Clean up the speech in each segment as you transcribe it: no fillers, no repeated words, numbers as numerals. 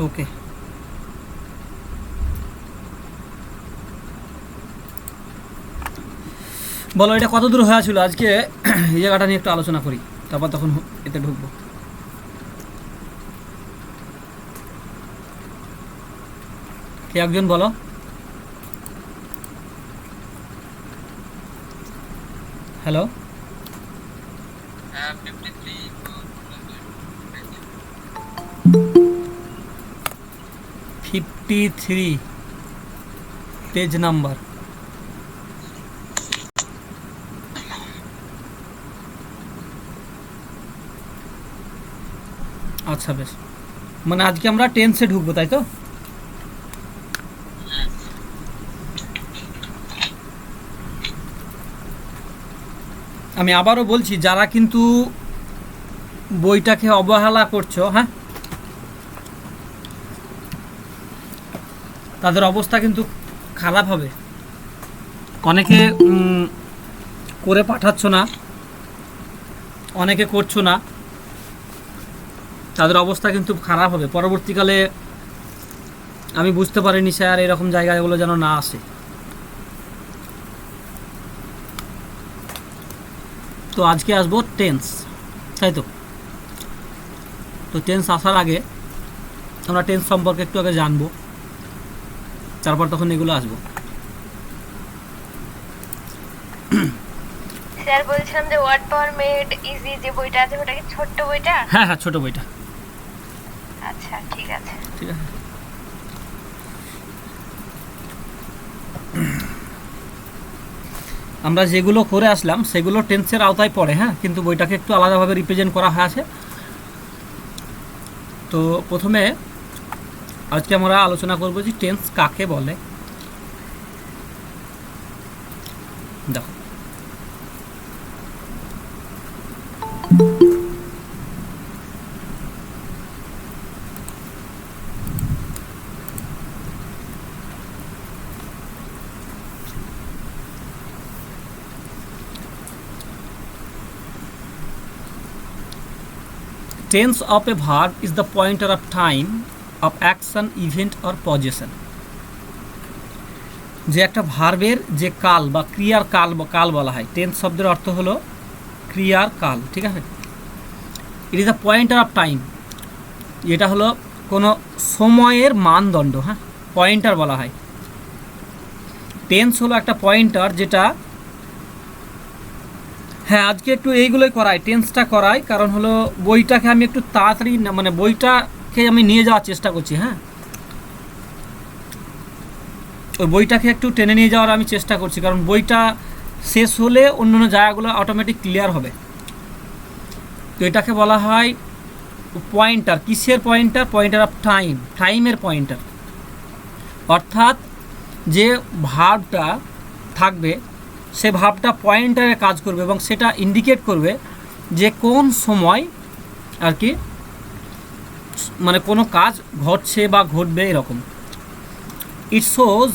ওকে, বলো এটা কত দূর হয়েছিল আজকে? এই জায়গাটা নিয়ে একটু আলোচনা করি, তারপর তখন এতে ঢুকবো। কে একজন বলো। Hello, 53 page number. আচ্ছা বেশ, মানে আজকে আমরা টেন্সে ঢুকবো তাই তো? আমি আবারও বলছি, যারা কিন্তু বইটাকে অবহেলা করছো, হ্যাঁ, তাদের অবস্থা কিন্তু খারাপ হবে। অনেকে করে পাঠাচ্ছ না, অনেকে করছো না, তাদের অবস্থা কিন্তু খারাপ হবে পরবর্তীকালে। আমি বুঝতে পারিনি স্যার, এরকম জায়গাগুলো যেন না আসে। তো আজকে আসবো টেন্স, তাই তো? তো টেন্স আসার আগে আমরা টেন্স সম্পর্কে একটু আগে জানবো, তারপর তখন এগুলো আসবো। স্যার বলছিলাম যে ওয়ার্ড পাওয়ার মেড ইজি যে বইটা আছে ওটা কি ছোট্ট বইটা? হ্যাঁ হ্যাঁ, ছোট বইটা। আচ্ছা ঠিক আছে। ঠিক আছে, আমরা যেগুলো করে আসলাম সেগুলো টেন্সের আওতায় পড়ে, হ্যাঁ, কিন্তু বইটাকে একটু আলাদাভাবে রিপ্রেজেন্ট করা হয়েছে। তো প্রথমে আজকে আমরা আলোচনা করব যে টেন্স কাকে বলে। দেখো, tense of a verb is the pointer of time of action, event or possession. যে একটা ভার্বের যে কাল বা ক্রিয়ার কাল বলা হয়, টেন্স শব্দের অর্থ হলো ক্রিয়ার কাল, ঠিক আছে? It is the pointer of time, এটা হলো কোনো সময়ের মানদণ্ড, হ্যাঁ, পয়েন্টার বলা হয়। টেন্স হলো একটা পয়েন্টার যেটা, হ্যাঁ, আজকে একটু এইগুলোই করাই, টেন্সটা করাই, কারণ হলো বইটাকে আমি একটু তাড়াতাড়ি মানে বইটাকে আমি নিয়ে যাওয়ার চেষ্টা করছি, হ্যাঁ, ওই বইটাকে একটু টেনে নিয়ে যাওয়ার আমি চেষ্টা করছি, কারণ বইটা শেষ হলে অন্য জায়গাগুলো অটোমেটিক ক্লিয়ার হবে। তো এটাকে বলা হয় পয়েন্টার। কিসের পয়েন্টার? পয়েন্টার অফ টাইম, টাইমের পয়েন্টার। অর্থাৎ যে ভার্বটা থাকবে সে ভার্বটা পয়েন্টারে কাজ করবে এবং সেটা ইন্ডিকেট করবে যে কোন সময় আর কি মানে কোনো কাজ ঘটছে বা ঘটবে, এরকম। It shows,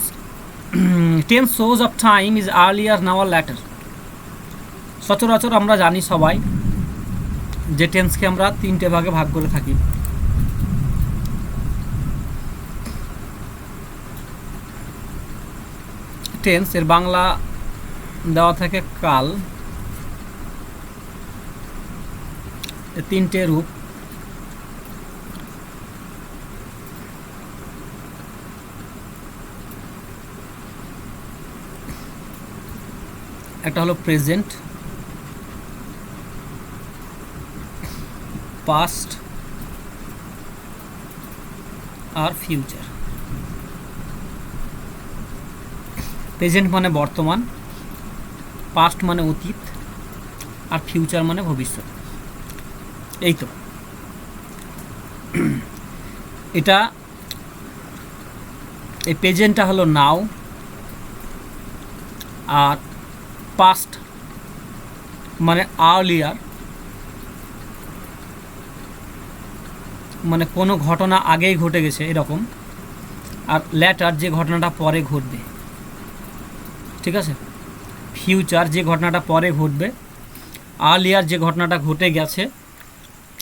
tense shows of time is earlier now আর ল্যাটার। সচরাচর আমরা জানি সবাই যে টেন্সকে আমরা 3টে ভাগে ভাগ করে থাকি। টেন্স এর বাংলা দেওয়া থাকে কাল, 3টে রূপ। একটা হলো প্রেজেন্ট, পাস্ট আর ফিউচার। প্রেজেন্ট মানে বর্তমান, পাস্ট মানে অতীত, আর ফিউচার মানে ভবিষ্যৎ। এই তো, এটা এই প্রেজেন্টটা হলো নাও, আর পাস্ট মানে আর্লিয়ার, মানে কোনো ঘটনা আগেই ঘটে গেছে এরকম, আর ল্যাটার যে ঘটনাটা পরে ঘটবে, ঠিক আছে? ফিউচার যে ঘটনাটা পরে ঘটবে, আর্লিয়ার যে ঘটনাটা ঘটে গেছে,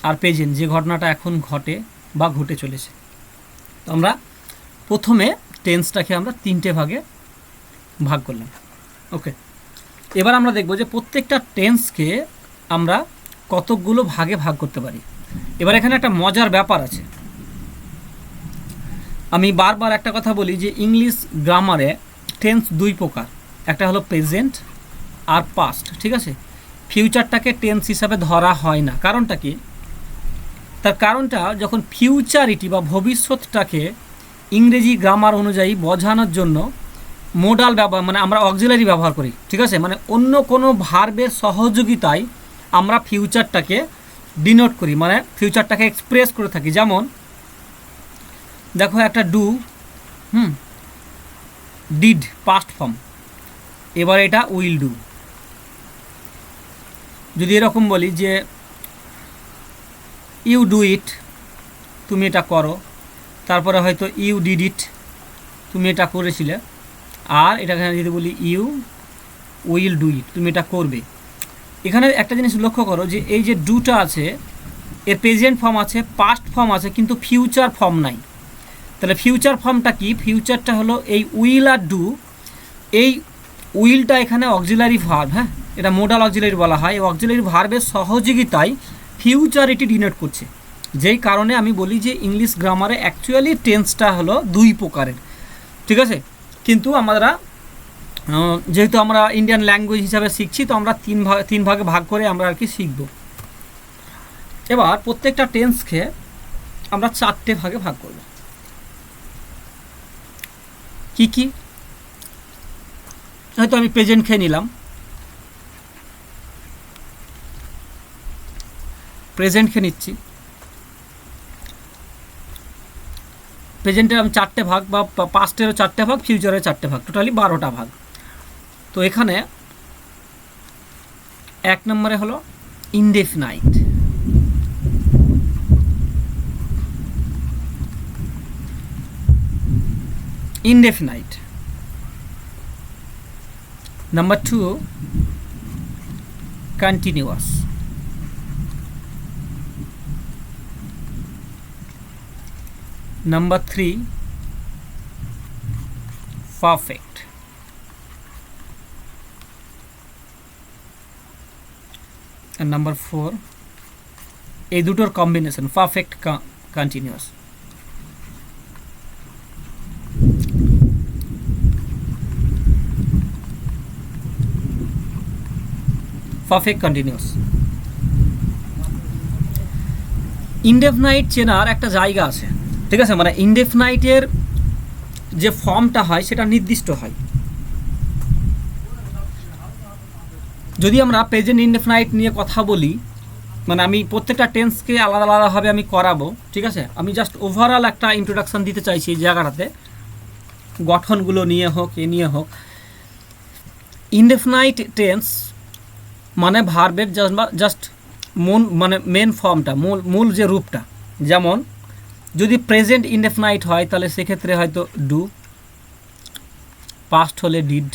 আর প্রেজেন্ট যে ঘটনাটা এখন ঘটে বা ঘটে চলেছে। তো আমরা প্রথমে টেন্সটাকে আমরা 3টে ভাগে ভাগ করলাম। ওকে, এবার আমরা দেখব যে প্রত্যেকটা টেন্সকে আমরা কতকগুলো ভাগে ভাগ করতে পারি। এবার এখানে একটা মজার ব্যাপার আছে। আমি বারবার একটা কথা বলি যে ইংলিশ গ্রামারে টেন্স 2 প্রকার, একটা হলো প্রেজেন্ট আর পাস্ট, ঠিক আছে। ফিউচারটাকে টেন্স হিসাবে ধরা হয় না। কারণটা কি? তার কারণটা, যখন ফিউচারিটি বা ভবিষ্যৎটাকে ইংরেজি গ্রামার অনুযায়ী বোঝানোর জন্য মোডাল ব্যবহার, মানে আমরা অক্সিলারি ব্যবহার করি, ঠিক আছে, মানে অন্য কোনো ভার্বের সহযোগিতায় আমরা ফিউচারটাকে ডিনোট করি, মানে ফিউচারটাকে এক্সপ্রেস করে থাকি। যেমন দেখো একটা ডু, ডিড পাস্ট ফর্ম, এবার এটা উইল ডু। যদি এরকম বলি যে ইউ ডু ইট, তুমি এটা করো, তারপরে হয়তো ইউ ডিড ইট, তুমি এটা করেছিলে। আর এটাকে যদি বলি ইউ উইল ডু ইট, তুমি এটা করবে। এখানে একটা জিনিস লক্ষ্য করো যে এই যে ডুটা আছে এর প্রেজেন্ট ফর্ম আছে, পাস্ট ফর্ম আছে, কিন্তু ফিউচার ফর্ম নাই। তাহলে ফিউচার ফর্মটা কি? ফিউচারটা হলো এই উইল আর ডু। এই উইলটা এখানে অক্সিলারি ভার্ব, হ্যাঁ, এটা মোডাল অক্সিলারি বলা হয়। এই অক্সিলারি ভার্বের সহযোগিতায় ফিউচারিটি ডিনোট করছে। যেই কারণে আমি বলি যে ইংলিশ গ্রামারে অ্যাকচুয়ালি টেন্সটা হলো 2 প্রকারের, ঠিক আছে। কিন্তু আমরা যেহেতু আমরা ইন্ডিয়ান ল্যাঙ্গুয়েজ হিসাবে শিখছি, তো আমরা 3 ভাগে ভাগ করে আমরা আর কি শিখব। এবার প্রত্যেকটা টেন্সকে আমরা 4টে ভাগে ভাগ করব। কি কি? হয়তো আমি প্রেজেন্ট খেয়ে নিলাম, প্রেজেন্ট খেয়ে নিচ্ছি। প্রেজেন্টের আমি 4টে ভাগ, বা পাস্টেরও 4টে ভাগ, ফিউচারের 4টে ভাগ, টোটালি 12টা ভাগ। তো এখানে 1 নম্বরে হলো indefinite. Indefinite. Number 2, continuous. Number 3, perfect. And number 4, এই দুটোর combination, perfect continuous. Perfect continuous. Indefinite চেনার একটা জায়গা আছে, ঠিক আছে, মানে ইনডেফিনাইটের যে ফর্মটা হয় সেটা নির্দিষ্ট হয়। যদি আমরা প্রেজেন্ট ইনডেফিনাইট নিয়ে কথা বলি, মানে আমি প্রত্যেকটা টেন্সকে আলাদা আলাদাভাবে আমি করাবো, ঠিক আছে। আমি জাস্ট ওভারঅল একটা ইন্ট্রোডাকশান দিতে চাইছি এই জায়গাটাতে, গঠনগুলো নিয়ে হোক, এ নিয়ে হোক। ইনডেফিনাইট টেন্স মানে ভার্বের জাস্ট মানে মেন ফর্মটা, মূল যে রূপটা। যেমন যদি প্রেজেন্ট ইনডেফিনাইট হয় তাহলে সেক্ষেত্রে হয়তো ডু, পাস্ট হলে ডিড।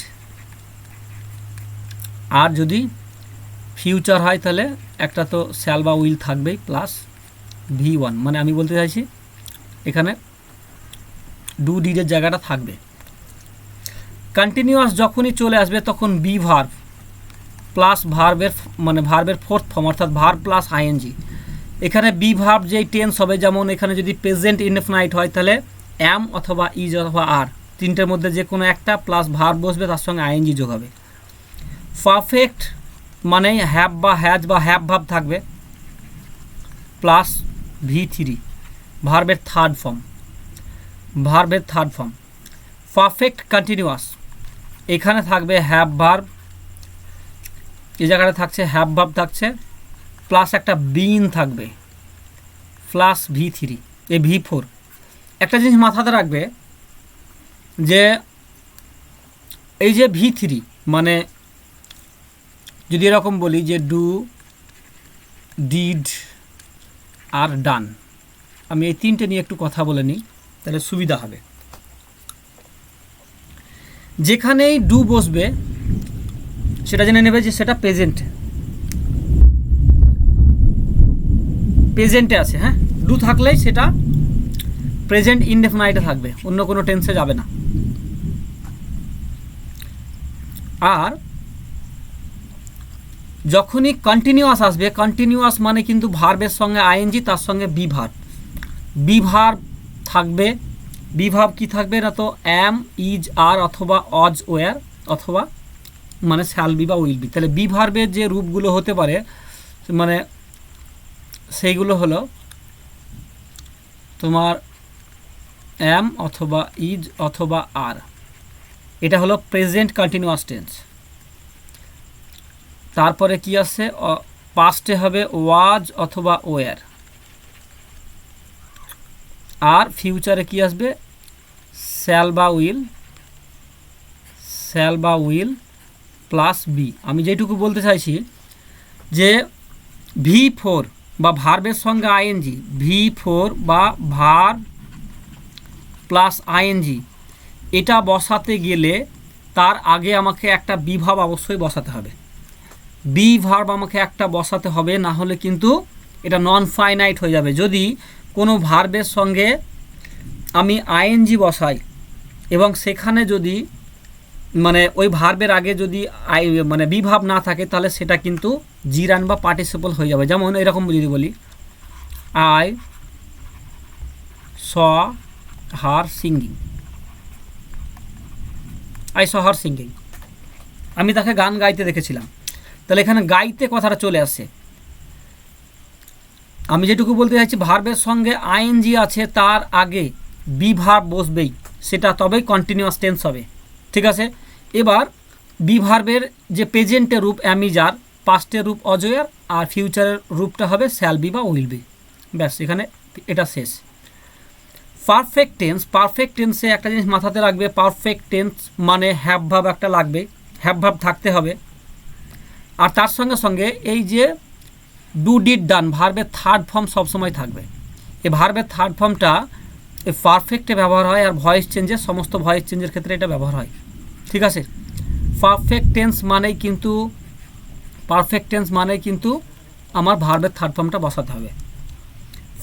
আর যদি ফিউচার হয় তাহলে একটা তো শ্যাল বা উইল থাকবেই, প্লাস V1। মানে আমি বলতে চাইছি এখানে ডু ডিডের জায়গাটা থাকবে। কন্টিনিউয়াস যখনই চলে আসবে তখন বি ভার্ব প্লাস ভার্বের, মানে ভার্বের 4th ফর্ম, অর্থাৎ ভার্ব প্লাস আইএনজি। এখানে বি ভার্ব যেই টেন্স হবে, যেমন এখানে যদি প্রেজেন্ট ইনডেফিনাইট হয় তাহলে অ্যাম অথবা ইজ অথবা আর, 3টের মধ্যে যে কোনো একটা প্লাস ভার্ব বসবে, তার সঙ্গে আইএনজি যোগ হবে। পারফেক্ট মানে হ্যাভ বা হ্যাজ বা হ্যাভ ভার্ব থাকবে, প্লাস V3 ভার্বের 3rd ফর্ম, ভার্বের 3rd ফর্ম। পারফেক্ট কন্টিনিউয়াস এখানে থাকবে হ্যাভ ভার্ব, এই জায়গাটা থাকছে হ্যাভ ভার্ব থাকছে, প্লাস একটা বিন থাকবে, প্লাস V3 এই V4। একটা জিনিস মাথাতে রাখবে যে এই যে V3, মানে যদি এরকম বলি যে ডু, ডিড আর ডান, আমি এই 3টে নিয়ে একটু কথা বলে নিই তাহলে সুবিধা হবে। যেখানেই ডু বসবে সেটা জেনে নেবে যে সেটা প্রেজেন্টে আছে, হ্যাঁ, ডু থাকলেই সেটা প্রেজেন্ট ইনডেফিনাইটে থাকবে, অন্য কোনো টেন্সে যাবে না। আর যখনই কন্টিনিউয়াস আসবে, কন্টিনিউয়াস মানে কিন্তু ভার্বের সঙ্গে আইএনজি, তার সঙ্গে বি ভার্ব। বি ভার্ব থাকবে, বি ভার্ব কী থাকবে না, তো অ্যাম, ইজ, আর অথবা অজ, ওয়ার অথবা মানে শ্যাল বি বা উইল বি। তাহলে বি ভার্বের যে রূপগুলো হতে পারে মানে সেইগুলো হলো তোমার অ্যাম অথবা ইজ অথবা আর। এটা হলো প্রেজেন্ট কন্টিনিউয়াস টেন্স। তারপরে কি আছে, পাস্টে হবে ওয়াজ অথবা ওয়ার। আর ফিউচারে কি আসবে, শ্যাল বা উইল, শ্যাল বা উইল প্লাস বি। আমি যেটুকু বলতে চাইছি যে V4 বা ভার্বের সঙ্গে আইএনজি, V4 বা ভার্ব প্লাস আইএনজি এটা বসাতে গেলে তার আগে আমাকে একটা বি ভার্ব অবশ্যই বসাতে হবে। বি ভার্ব আমাকে একটা বসাতে হবে, না হলে কিন্তু এটা নন ফাইনাইট হয়ে যাবে। যদি কোনো ভার্বের সঙ্গে আমি আইএনজি বসাই এবং সেখানে যদি মানে ওই ভার্বের আগে যদি মানে বি ভার্ব না থাকে, তাহলে সেটা কিন্তু জিরান বা পার্টিসিপল হয়ে যাবে। যেমন এরকম যদি বলি I saw her singing, I saw her singing, আমি তাকে গান গাইতে দেখেছিলাম। তাহলে এখানে গাইতে কথাটা চলে আসছে। আমি যেটুকু বলতে চাইছি, ভার্বের সঙ্গে আইএনজি আছে, তার আগে বি ভার্ব বসবেই, সেটা তবেই কন্টিনিউয়াস টেন্স হবে। ঠিক আছে, এবার বি ভার্বের যে প্রেজেন্টের রূপ অ্যামিজার, পাস্টের রূপ অজয়ার, আর ফিউচারের রূপটা হবে শ্যাল বি বা উইল বি। ব্যাস, এখানে এটা শেষ। পারফেক্ট টেন্স, পারফেক্ট টেন্সে একটা জিনিস মাথাতে রাখবে, পারফেক্ট টেন্স মানে হ্যাভ ভার্ব একটা লাগবে, হ্যাভ ভার্ব থাকতে হবে। আর তার সঙ্গে সঙ্গে এই যে ডু ডিড ডান, ভার্বের থার্ড ফর্ম সবসময় থাকবে। এই ভার্বের থার্ড ফর্মটা এই পারফেক্টে ব্যবহার হয়, আর ভয়েস চেঞ্জে, সমস্ত ভয়েস চেঞ্জের ক্ষেত্রে এটা ব্যবহার হয়। ঠিক আছে, পারফেক্ট টেন্স মানেই কিন্তু, পারফেক্ট টেন্স মানেই কিন্তু আমার ভার্বের থার্ড ফর্মটা বসাতে হবে।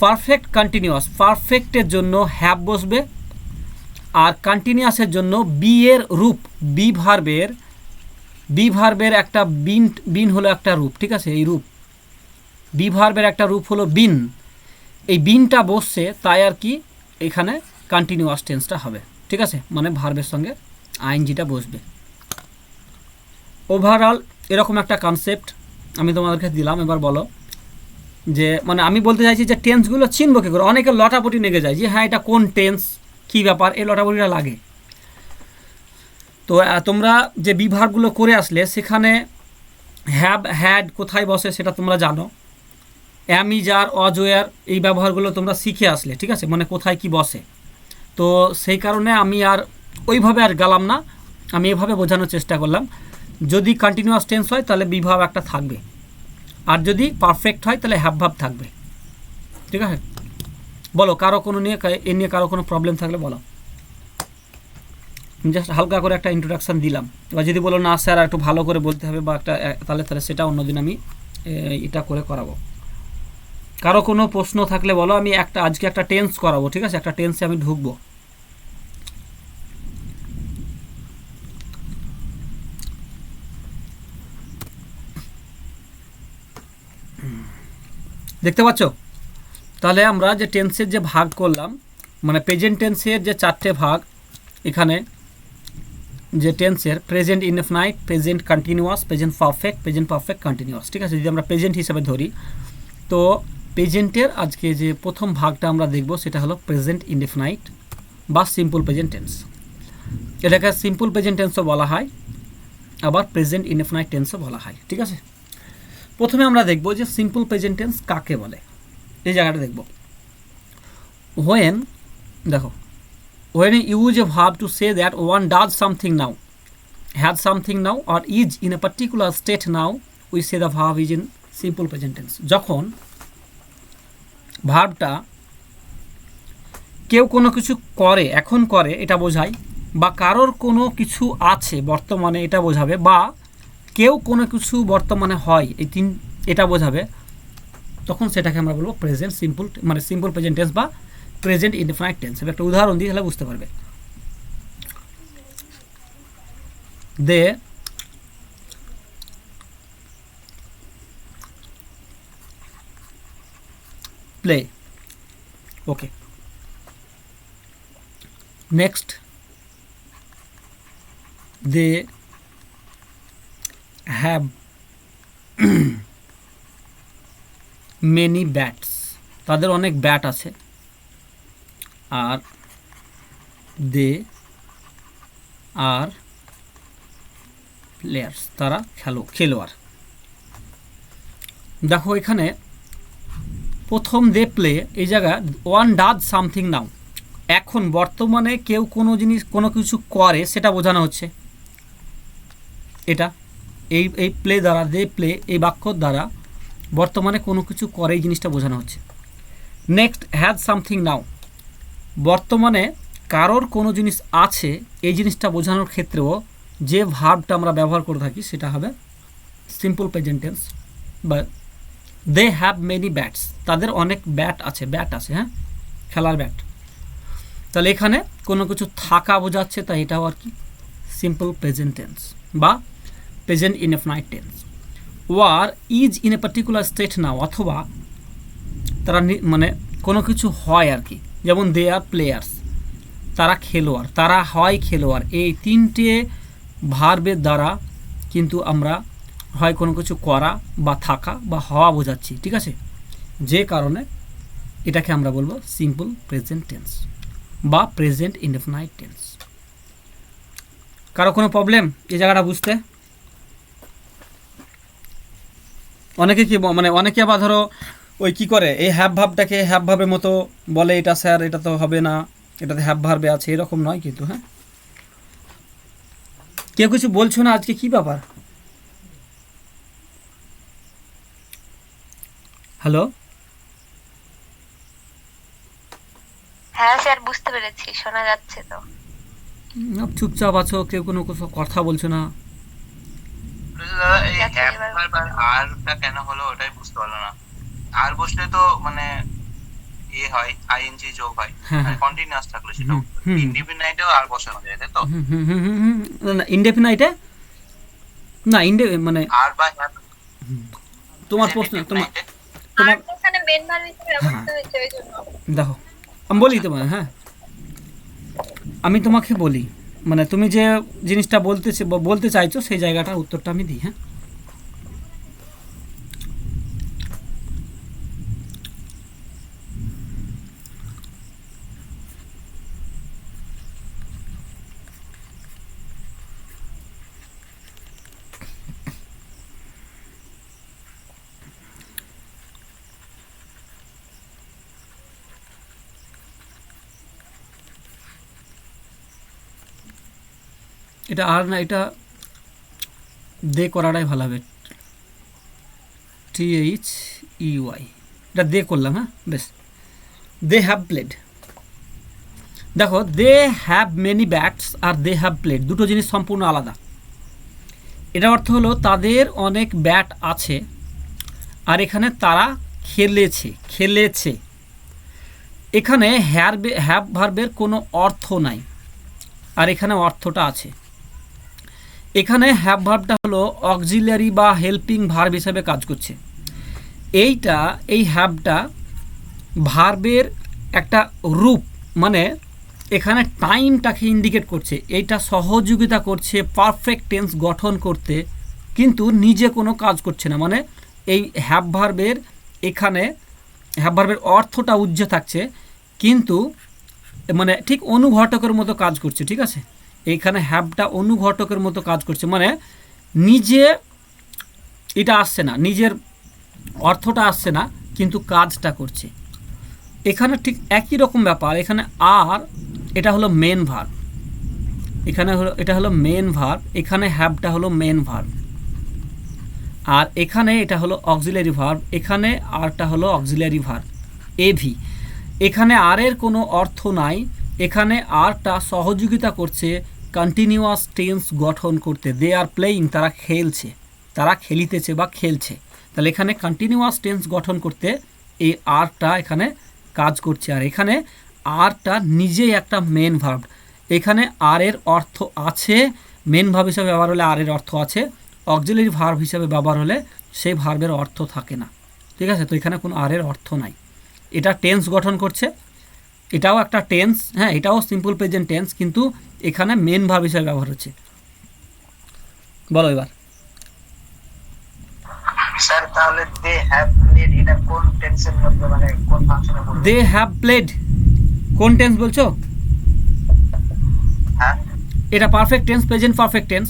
পারফেক্ট কন্টিনিউয়াস, পারফেক্টের জন্য হ্যাভ বসবে, আর কন্টিনিউয়াসের জন্য বি এর রূপ, বি ভার্বের একটা বিন হলো একটা রূপ। ঠিক আছে, এই রূপ বি ভার্বের একটা রূপ হলো বিন, এই বিনটা বসছে, তাই আর কি এখানে কন্টিনিউয়াস টেন্সটা হবে। ঠিক আছে, মানে ভার্বের সঙ্গে আইএনজিটা বসবে। ওভারঅল এরকম একটা কনসেপ্ট আমি তোমাদেরকে দিলাম। এবার বলো যে মানে আমি বলতে চাইছি যে টেন্সগুলো চিনবো কী করে। অনেকে লটাপটি লেগে যায় যে হ্যাঁ এটা কোন টেন্স, কী ব্যাপার, এই লটাপটিটা লাগে। তো তোমরা যে বি ভার্বগুলো করে আসলে সেখানে হ্যাভ, হ্যাড কোথায় বসে সেটা তোমরা জানো। অ্যাম, ইজ, আর, অজ, ওয়ার এই ব্যবহারগুলো তোমরা শিখে আসলে। ঠিক আছে, মানে কোথায় কি বসে। তো সেই কারণে আমি আর ওইভাবে আর গেলাম না, আমি এভাবে বোঝানোর চেষ্টা করলাম। যদি কন্টিনিউয়াস টেন্স হয় তাহলে বি ভার্ব একটা থাকবে, আর যদি পারফেক্ট হয় তাহলে হ্যাভ ভার্ব থাকবে। ঠিক আছে, বলো কারো কোনো নিয়ে এ নিয়ে কারো কোনো প্রবলেম থাকলে বলো। জাস্ট হালকা করে একটা ইন্ট্রোডাকশান দিলাম। এবার যদি বলো না স্যার একটু ভালো করে বলতে হবে বা একটা, তাহলে সেটা অন্যদিন আমি এটা করে করাবো। কারো কোনো প্রশ্ন থাকলে বলো, আমি আজকে একটা টেন্স করাবো। ঠিক আছে, একটা টেন্সে আমি ঢুকবো। দেখতে পাচ্ছ? তাহলে আমরা যে টেন্সের যে ভাগ করলাম, মানে প্রেজেন্ট টেন্সের যে চারটে ভাগ, এখানে যে টেন্সের present indefinite, present continuous, present perfect continuous. ঠিক আছে, যদি আমরা প্রেজেন্ট হিসেবে ধরি, তো প্রেজেন্টের আজকে যে প্রথম ভাগটা আমরা দেখব সেটা হলো প্রেজেন্ট ইনডেফিনাইট বা সিম্পল প্রেজেন্ট টেন্স। এটাকে সিম্পল প্রেজেন্ট টেন্সও বলা হয়, আবার প্রেজেন্ট ইনডেফিনাইট টেন্সও বলা হয়। ঠিক আছে, প্রথমে আমরা দেখব যে সিম্পল প্রেজেন্ট টেন্স কাকে বলে। এই জায়গাটা দেখব। দেখো when you use a verb to say that one does something now, has something now, or is in a particular state now, we say the verb is in simple present tense. যখন ভার্বটা কেউ কোনো কিছু করে, এখন করে, এটা বোঝায়, বা কারোর কোনো কিছু আছে বর্তমানে, এটা বোঝাবে, বা কেউ কোনো কিছু বর্তমানে হয়, এটা বোঝাবে, তখন সেটাকে আমরা বলবো প্রেজেন্ট সিম্পল, মানে সিম্পল প্রেজেন্ট টেন্স বা প্রেজেন্ট ইনডেফিনাইট টেন্স। আমি একটা উদাহরণ দিই, তাহলে বুঝতে পারবে। They play, okay. Next, they have many bats, তাদের অনেক ব্যাট আছে। আর দে আর প্লেয়ার্স, তারা খেলোয়াড়। দেখো এখানে প্রথম দে প্লে, এই জায়গায় ওয়ান ডাজ সামথিং নাও, এখন বর্তমানে কেউ কোনো কিছু করে সেটা বোঝানো হচ্ছে। এটা এই প্লে দ্বারা, দে প্লে এই বাক্যর দ্বারা বর্তমানে কোনো কিছু করে এই জিনিসটা বোঝানো হচ্ছে। নেক্সট, হ্যাজ সামথিং নাও, বর্তমানে কারোর কোনো জিনিস আছে এই জিনিসটা বোঝানোর ক্ষেত্রেও যে ভার্বটা আমরা ব্যবহার করে থাকি সেটা হবে সিম্পল প্রেজেন্ট টেন্স। বা দে হ্যাভ মেনি ব্যাটস, তাদের অনেক ব্যাট আছে, হ্যাঁ, খেলার ব্যাট। তাহলে এখানে কোনো কিছু থাকা বোঝাচ্ছে, তাই এটাও আর কি সিম্পল প্রেজেন্ট টেন্স বা present indefinite tense. War is in a particular state now, অথবা তারা মানে কোনো কিছু হয় আর কি, যেমন দে আর প্লেয়ার্স, তারা খেলোয়াড়, তারা হয় খেলোয়াড়। এই তিনটে ভার্বের দ্বারা কিন্তু আমরা হয় কোনো কিছু করা বা থাকা বা হওয়া বোঝাচ্ছি, ঠিক আছে? যে কারণে এটাকে আমরা বলবো সিম্পল প্রেজেন্ট টেন্স বা প্রেজেন্ট ইনডেফিনাইট টেন্স। কারো কোনো প্রবলেম এই জায়গাটা বুঝতে? অনেকে কি মানে অনেকে আবার ধরো ওই কী করে, এই হ্যাভ ভাবটাকে হ্যাভ ভাবের মতো বলে, এটা স্যার এটা তো হবে না, এটাতে হ্যাভ ভার্বে আছে, এরকম নয় কিন্তু। হ্যাঁ, কেউ কিছু বলছো না আজকে, কি ব্যাপার? হ্যালো, হ্যাঁ স্যার, বুঝতে পেরেছি, শোনা যাচ্ছে তো। চুপচাপ আছো, কেউ কোনো কথা বলছো না। দাদা এই আরটা কেন হলো ওটাই বুঝতে পারলো না। আর বসলে তো মানে ইয়ে হয়, আইএনজি যোগ হয়, কন্টিনিউয়াস থাকলে সেটা। ইনডিফিনাইটেও আর বসানো যায়, তাই তো? ইনডেফিনাইটে না, মানে আর বা হ্যাভ, তোমার প্রশ্ন, তোমার এখানে মেন ভার্ব হিসেবে ব্যবহৃত হয়েছে, ওই জন্য। দেখো আমি বলি তোমার, হ্যাঁ আমি তোমাকে বলি, মানে তুমি যে জিনিসটা বলতে চাইছো সেই জায়গাটার উত্তরটা আমি দিই। হ্যাঁ, এটা আর না, এটা দে করাটাই ভালো হবে, THEY, এটা দে করলাম। হ্যাঁ বেশ, দে হ্যাভ প্লেড। দেখো দে হ্যাভ মেনি ব্যাটস আর দে হ্যাভ প্লেড দুটো জিনিস সম্পূর্ণ আলাদা। এটার অর্থ হলো তাদের অনেক ব্যাট আছে, আর এখানে তারা খেলেছে। এখানে হ্যাভ ভার্বের কোনো অর্থ নাই, আর এখানে অর্থটা আছে। এখানে হ্যাভ ভার্বটা হলো অক্সিলিয়ারি বা হেল্পিং ভার্ব হিসেবে কাজ করছে। এই হ্যাভটা ভার্বের একটা রূপ, মানে এখানে টাইমটাকে ইন্ডিকেট করছে, এইটা সহযোগিতা করছে পারফেক্ট টেন্স গঠন করতে, কিন্তু নিজে কোনো কাজ করছে না। মানে এই হ্যাভ ভার্বের এখানে হ্যাভ ভার্বের অর্থটা উজ্জ্বল থাকছে, কিন্তু মানে ঠিক অনুঘটকের মতো কাজ করছে, ঠিক আছে? এইখানে হ্যাভটা অনুঘটকের মতো কাজ করছে, মানে নিজে এটা আসছে না, নিজের অর্থটা আসছে না, কিন্তু কাজটা করছে। এখানে ঠিক একই রকম ব্যাপার। এখানে আর এটা হলো মেন ভার্ব, এটা হলো মেন ভার্ব, এখানে হ্যাভটা হলো মেন ভার্ব, আর এখানে এটা হলো অক্সিলিয়ারি ভার্ব, এখানে আরটা হলো অক্সিলিয়ারি ভার্ব এভি। এখানে আর এর কোনো অর্থ নাই, এখানে আরটা সহযোগিতা করছে কন্টিনিউয়াস টেন্স গঠন করতে। দে আর প্লেয়িং, তারা খেলছে, তারা খেলিতেছে বা খেলছে। তাহলে এখানে কন্টিনিউয়াস টেন্স গঠন করতে এই আরটা এখানে কাজ করছে। আর এখানে আরটা নিজেই একটা মেন ভার্ব। এখানে আর এর অর্থ আছে, মেন ভার্ব হিসাবে ব্যবহার হলে আর এর অর্থ আছে, অক্সিলারি ভার্ব হিসাবে ব্যবহার হলে সেই ভার্বের অর্থ থাকে না। ঠিক আছে, তো এখানে কোনো আর এর অর্থ নাই। এটা টেন্স গঠন করছে, এটাও একটা টেন্স, হ্যাঁ এটাও সিম্পল প্রেজেন্ট টেন্স, কিন্তু এখানে মেন ভার্ব হিসাবে ব্যবহার হচ্ছে। বলো এবার। স্যার তাহলে দে হ্যাভ প্লেড এটা কোন টেন্সের মধ্যে, মানে কোন ফাংশনে পড়বে? দে হ্যাভ প্লেড কোন টেন্স বলছো? হ্যাঁ এটা perfect tense, present perfect tense.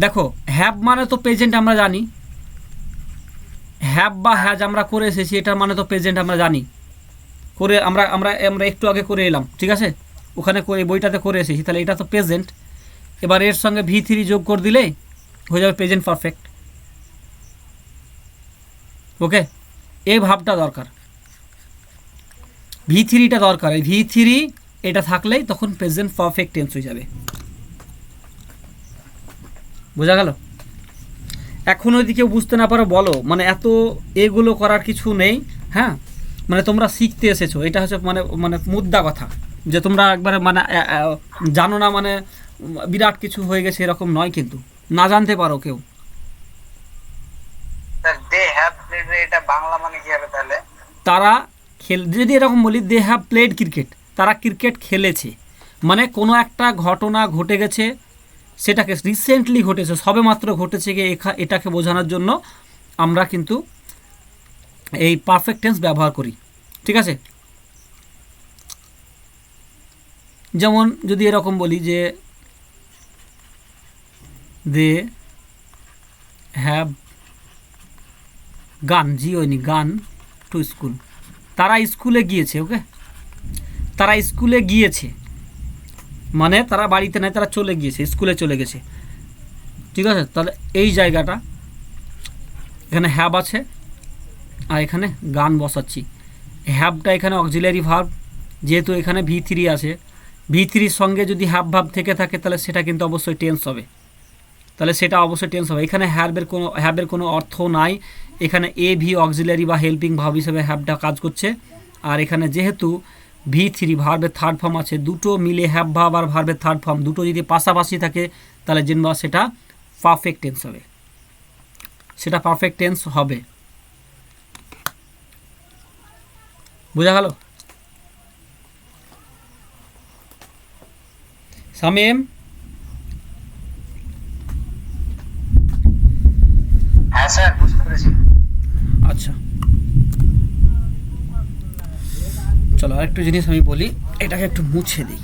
দেখো হ্যাভ মানে তো প্রেজেন্ট আমরা জানি, হ্যাভ বা হ্যাজ আমরা করে এসেছি, এটার মানে তো প্রেজেন্ট আমরা জানি, করে আমরা আমরা আমরা একটু আগে করে এলাম, ঠিক আছে, ওখানে করে বইটাতে করে এসেছি, তাহলে এটা তো প্রেজেন্ট। এবার এর সঙ্গে V3 যোগ করে দিলে হয়ে যাবে প্রেজেন্ট পারফেক্ট। ওকে, এই ভাবটা দরকার, V3টা দরকার। এই V3 এটা থাকলেই তখন প্রেজেন্ট পারফেক্ট টেন্স হয়ে যাবে। বোঝা গেল? এখন যদি কেউ বুঝতে না পারো বলো, মানে এত এগুলো করার কিছু নেই। হ্যাঁ, মানে তোমরা শিখতে এসেছো, এটা হচ্ছে মানে মানে মুদ্রা কথা, যে তোমরা একবারে মানে জানো না মানে বিরাট কিছু হয়ে গেছে এরকম নয়, কিন্তু না জানতে পারো কেউ। স্যার দে হ্যাভ প্লেড এটা বাংলা মানে কি হবে তাহলে? তারা যদি এরকম বলি দে হ্যাভ প্লেড ক্রিকেট, তারা ক্রিকেট খেলেছে, মানে কোনো একটা ঘটনা ঘটে গেছে, সেটাকে রিসেন্টলি ঘটেছে, সবে মাত্র ঘটেছে, গিয়ে এটাকে বোঝানোর জন্য আমরা কিন্তু এই পারফেক্ট টেন্স ব্যবহার করি। ঠিক আছে, যেমন যদি এরকম বলি যে দে হ্যাভ গান, জিওনি গান টু স্কুল, তারা স্কুলে গিয়েছে। ওকে, তারা স্কুলে গিয়েছে মানে তারা বাড়িতে নেই, তারা চলে গিয়েছে, স্কুলে চলে গেছে। ঠিক আছে, তাহলে এই জায়গাটা এখানে হ্যাভ আছে আর এখানে গান বসাচ্ছি। হ্যাভটা এখানে অক্সিলারি ভার্ব, যেহেতু এখানে V3 আছে, V3-র সঙ্গে যদি হ্যাভ ভার্ব থেকে থাকে তাহলে সেটা কিন্তু অবশ্যই টেন্স হবে, তাহলে সেটা অবশ্যই টেন্স হবে। এখানে হ্যাভের কোনো অর্থ নাই, এখানে AV অক্সিলারি বা হেল্পিং ভার্ব হিসেবে হ্যাভটা কাজ করছে। আর এখানে যেহেতু V3 ভার্বের থার্ড ফর্ম আছে, দুটো মিলে হ্যাভ ভার্ব আর ভার্বের থার্ড ফর্ম দুটো যদি পাশাপাশি থাকে তাহলে জেনবা সেটা পারফেক্ট টেন্স হবে, সেটা পারফেক্ট টেন্স হবে। বোঝা গেল? শামীম, হ্যাঁ স্যার বুঝতে পেরেছি। আচ্ছা চলো আরেকটু জিনিস আমি বলি, এটাকে একটু মুছে দিই।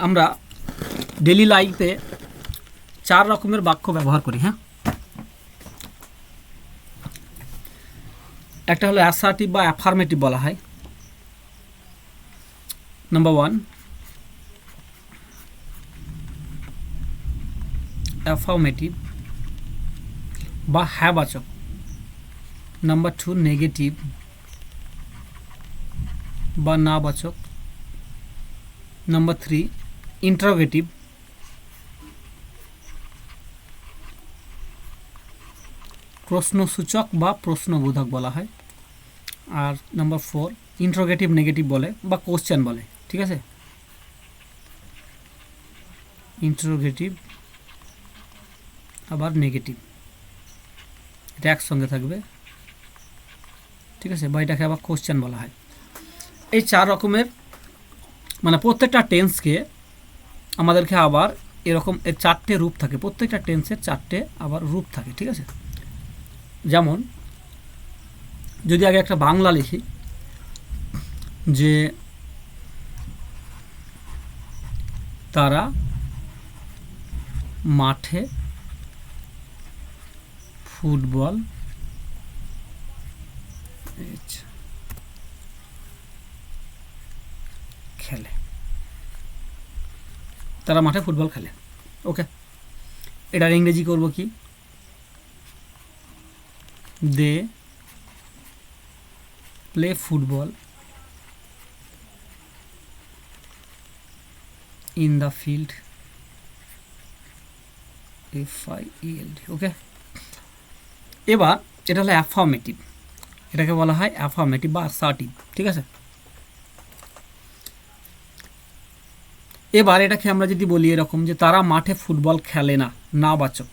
আমরা ডেলি লাইফে 4 রকমের বাক্য ব্যবহার করি। হ্যাঁ, একটা হলো অ্যাসার্টিভ বা অ্যাফার্মেটিভ বলা হয়। নাম্বার 1 অ্যাফার্মেটিভ বা হ্যাবাচক। নাম্বার 2 নেগেটিভ বা নাবাচক। Number 3 interrogative. প্রশ্নসূচক বা প্রশ্নবোধক বলা হয়। আর নাম্বার 4 ইন্টারোগেটিভ নেগেটিভ বলে বা কোশ্চেন বলে। ঠিক আছে, ইন্টারোগেটিভ আবার নেগেটিভ, এটা একসঙ্গে থাকবে। ঠিক আছে, বা এটাকে আবার কোশ্চেন বলা হয়। এই 4 রকমের মানে প্রত্যেকটা টেন্সকে আমাদেরকে আবার এরকম এর 4টে রূপ থাকে, প্রত্যেকটা টেন্সের 4টে আবার রূপ থাকে, ঠিক আছে। যেমন যদি আগে একটা বাংলা লিখি যে তারা মাঠে ফুটবল খেলে, তারা মাঠে ফুটবল খেলে। ওকে, এটার ইংরেজি করব কি, they play football in the field, FIELD। Okay, এবার এটা হলো অ্যাফার্মেটিভ, এটাকে বলা হয় অ্যাফার্মেটিভ বা অ্যাসার্টিভ, ঠিক আছে। এবার এটাকে আমরা যদি বলি এরকম যে তারা মাঠে ফুটবল খেলে না, না বাচক,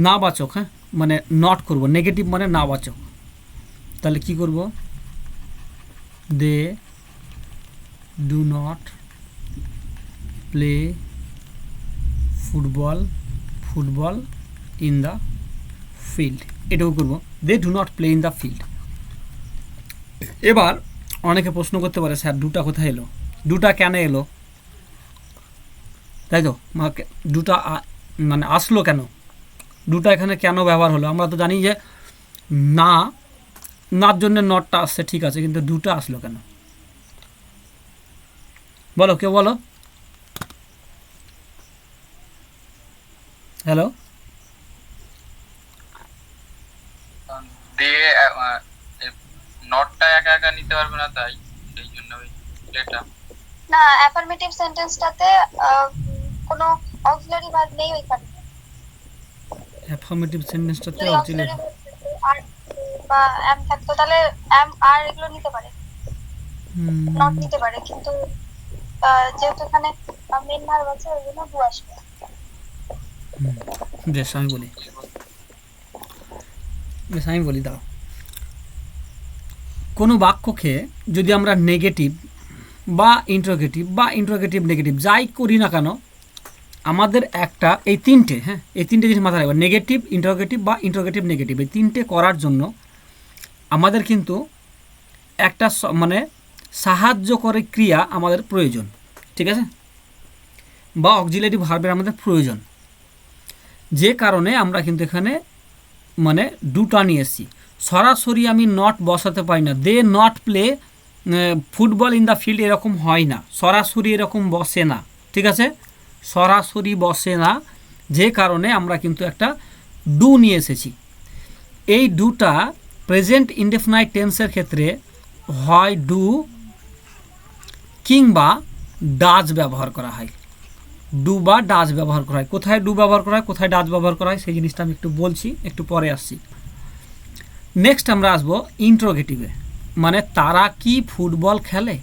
না বাচক, হ্যাঁ, মানে নট করব, নেগেটিভ মানে না বাচক, তাহলে কি করব, they do not play football in the field, এটাও করব, they do not play in the field. এবার অনেকে প্রশ্ন করতে পারে স্যার দুটা কোথায় এলো, দুটা কেন এলো, তাই তো, দুটা মানে আসলো কেন, দুটা এখানে কেন ব্যবহার হলো। আমরা তো জানি যে না, নার জন্য নটটা আসছে, ঠিক আছে, কিন্তু দুটা আসলো কেন, বলো, কেউ বলো। হ্যালো, দিয়ে নটটা একা একা নিতে পারবে না, তাই সেই জন্য ওই এটা না, অ্যাফার্মেটিভ সেন্টেন্সটাতে কোনো অক্সিলারি ভার্ব নেই ওইখানে। অ্যাফার্মেটিভ সেন্টেন্সটাতে যদি অক্সিলারি আর বা এম থাকতো তাহলে এম আর এগুলো নিতে পারে, নট নিতে পারে, কিন্তু যেহেতু এখানে মেইন ভার্ব আছে ওই জন্য ডু আসবে। বেশ, আমি বলি দাও, কোনো বাক্যকে যদি আমরা নেগেটিভ বা ইন্ট্রোগেটিভ নেগেটিভ যাই করি না কেন, আমাদের একটা এই তিনটে, হ্যাঁ, এই তিনটে জিনিস মাথায় রাখবে, নেগেটিভ, ইন্ট্রোগেটিভ বা ইন্ট্রোগেটিভ নেগেটিভ, এই তিনটে করার জন্য আমাদের কিন্তু একটা মানে সাহায্যকারী ক্রিয়া আমাদের প্রয়োজন, ঠিক আছে, বা অক্সিলারি ভার্বের আমাদের প্রয়োজন, যে কারণে আমরা কিন্তু এখানে মানে দুটা নিয়ে এসেছি। সরাসরি আমি নট বসাতে পারি না, they not play football in the field, এরকম হয় না, সরাসরি এরকম বসে না, ঠিক আছে, সরাসরি বসে না, যে কারণে আমরা কিন্তু একটা ডু নিয়ে এসেছি। এই ডুটা প্রেজেন্ট ইনডেফিনাইট টেন্সের ক্ষেত্রে হয় ডু কিংবা ডাজ ব্যবহার করা হয়, ডু বা ডাজ ব্যবহার করা হয়। কোথায় ডু ব্যবহার করা হয়, কোথায় ডাজ ব্যবহার করা হয়, সেই জিনিসটা আমি একটু বলছি, একটু পরে আসছি। নেক্সট আমরা আসবো ইন্ট্রোগেটিভে, মানে তারা কি ফুটবল খেলে,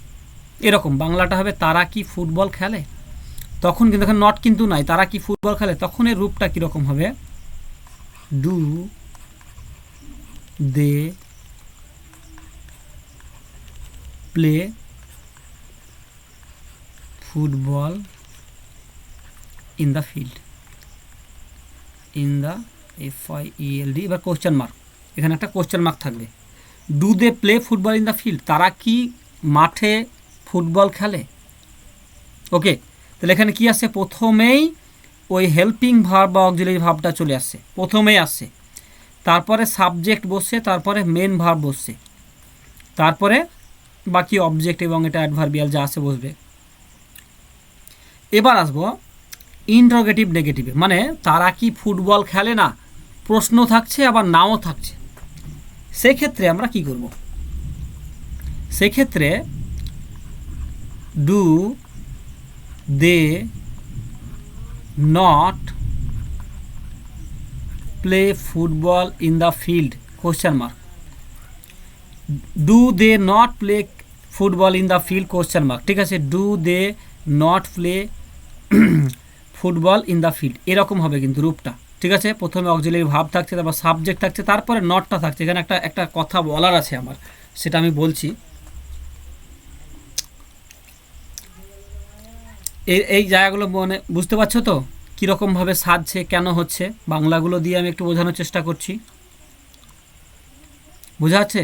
এরকম বাংলাটা হবে তারা কি ফুটবল খেলে, তখন কিন্তু এখানে নট কিন্তু নাই, তারা কি ফুটবল খেলে, তখন এর রূপটা কীরকম হবে, do they play football in the field, in the FIELD। এবার কোশ্চেন মার্ক, এখানে একটা কোশ্চেন মার্ক থাকবে, do they play football in the field, তারা কি মাঠে ফুটবল খেলে। ওকে, তাহলে এখানে কি আসছে, প্রথমেই ওই হেল্পিং ভার্ব বা অক্সিলারি ভার্বটা চলে আসছে, প্রথমেই আসছে, তারপরে সাবজেক্ট বসছে, তারপরে মেন ভার্ব বসছে, তারপরে বাকি অবজেক্ট এবং এটা অ্যাডভার্বিয়াল যা আছে বসবে। এবার আসবো ইন্ট্রোগেটিভ নেগেটিভে, মানে তারা কি ফুটবল খেলে না, প্রশ্ন থাকছে আবার নাও থাকছে। সেক্ষেত্রে আমরা কি করব, সেক্ষেত্রে do they not play football in the field, question mark, do they not play football in the field, question mark, ঠিক আছে, do they not play football in the field, এরকম হবে কিন্তু রূপটা, ঠিক আছে। প্রথমে অক্সিলারি ভার্ব থাকছে, তারপর সাবজেক্ট থাকছে, তারপরে নটটা থাকছে। এখানে একটা কথা বলার আছে আমার, সেটা আমি বলছি। এই জায়গাগুলো মানে বুঝতে পারছো তো কীরকমভাবে সাজছে, কেন হচ্ছে? বাংলাগুলো দিয়ে আমি একটু বোঝানোর চেষ্টা করছি, বোঝা যাচ্ছে?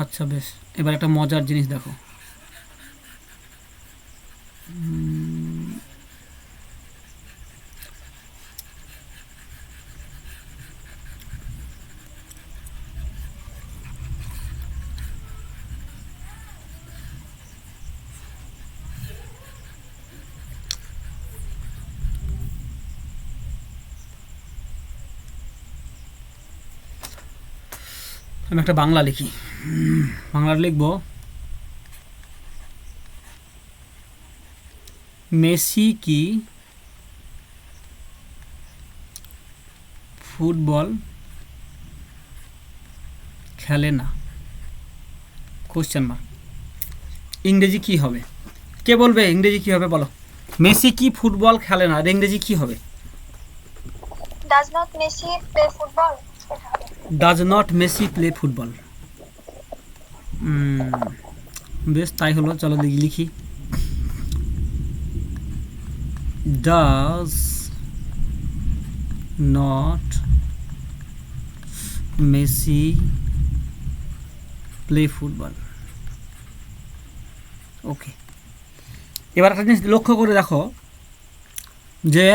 আচ্ছা বেশ, এবার একটা মজার জিনিস দেখো। আমি একটা বাংলা লিখি, বাংলা লিখব মেসি কি ফুটবল খেলে না? Question mark. ইংরেজি কি হবে? কে বলবে ইংরেজি কি হবে? বলো। মেসি কি ফুটবল খেলে না, ইংরেজি কি হবে? Does not Messi play football. Does not Messi play football. বেশ, তাই হলো। চলো লিখি, does not Messi play football. Okay, এবার একটা জিনিস লক্ষ্য করে দেখো যে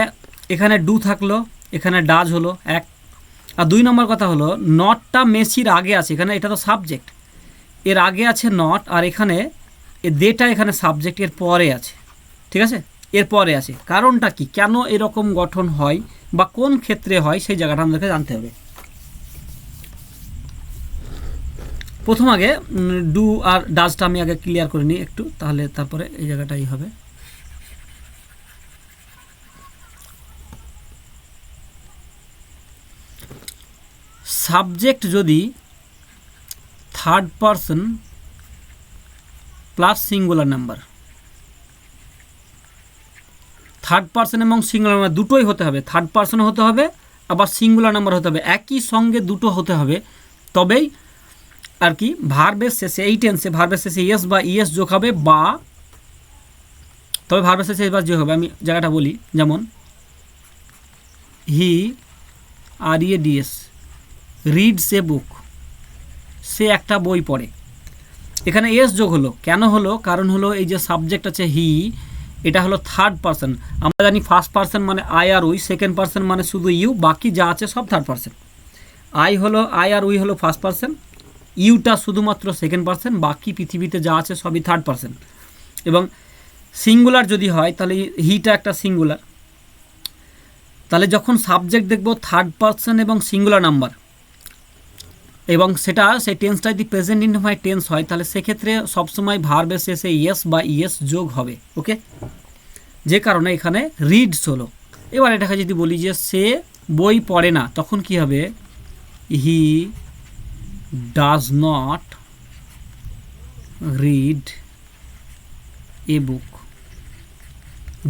এখানে ডু থাকলো, এখানে ডাজ হলো এক, আর 2 নম্বর কথা হলো নটটা মেসির আগে আছে, এখানে এটা তো সাবজেক্ট, এর আগে আছে নট, আর এখানে দেটা এখানে সাবজেক্ট এর পরে আছে, ঠিক আছে, এর পরে আছে। কারণটা কি, কেন এরকম গঠন হয় বা কোন ক্ষেত্রে হয় সেই জায়গাটা আমাদেরকে জানতে হবে। প্রথম আগে ডু আর ডাজটা আমি আগে ক্লিয়ার করে নিই একটু, তাহলে তারপরে এই জায়গাটাই হবে। সাবজেক্ট যদি third person plus singular number, third person এবং সিঙ্গুলার নাম্বার দুটোই হতে হবে, থার্ড পারসন হতে হবে আবার সিঙ্গুলার নাম্বার হতে হবে, একই সঙ্গে দুটো হতে হবে, তবেই আর কি ভার্বের শেষে, এই টেন্সে ভার্বের শেষে ইয়েস বা ইয়েস যোগ হবে, বা তবে ভার্বের শেষে এবার যোগ হবে। আমি জায়গাটা বলি, যেমন হি আর ইয়ে ডিএস রিডস এ বুক, সে একটা বই পড়ে, এখানে এস যোগ হলো, কেন হলো? কারণ হলো এই যে সাবজেক্ট আছে হি, এটা হলো থার্ড পারসন। আমরা জানি ফার্স্ট পারসন মানে আই আর উই, সেকেন্ড পারসন মানে শুধু ইউ, বাকি যা আছে সব থার্ড পারসন। আই আর উই হলো ফার্স্ট পারসন, ইউটা শুধুমাত্র সেকেন্ড পারসন, বাকি পৃথিবীতে যা আছে সবই থার্ড পারসন। এবং সিঙ্গুলার যদি হয় তাহলে হিটা একটা সিঙ্গুলার, তাহলে যখন সাবজেক্ট দেখব থার্ড পারসন এবং সিঙ্গুলার নাম্বার, এবং সেটা সেই টেন্সটা যদি প্রেজেন্ট ইনডিফাইন্ড টেন্স হয়, তাহলে সেক্ষেত্রে সবসময় ভার্বের শেষে ইয়েস বা ইয়েস যোগ হবে। ওকে, যে কারণে এখানে রিডস হলো। এবার এটাকে যদি বলি যে সে বই পড়ে না, তখন কি হবে? He does not read a book.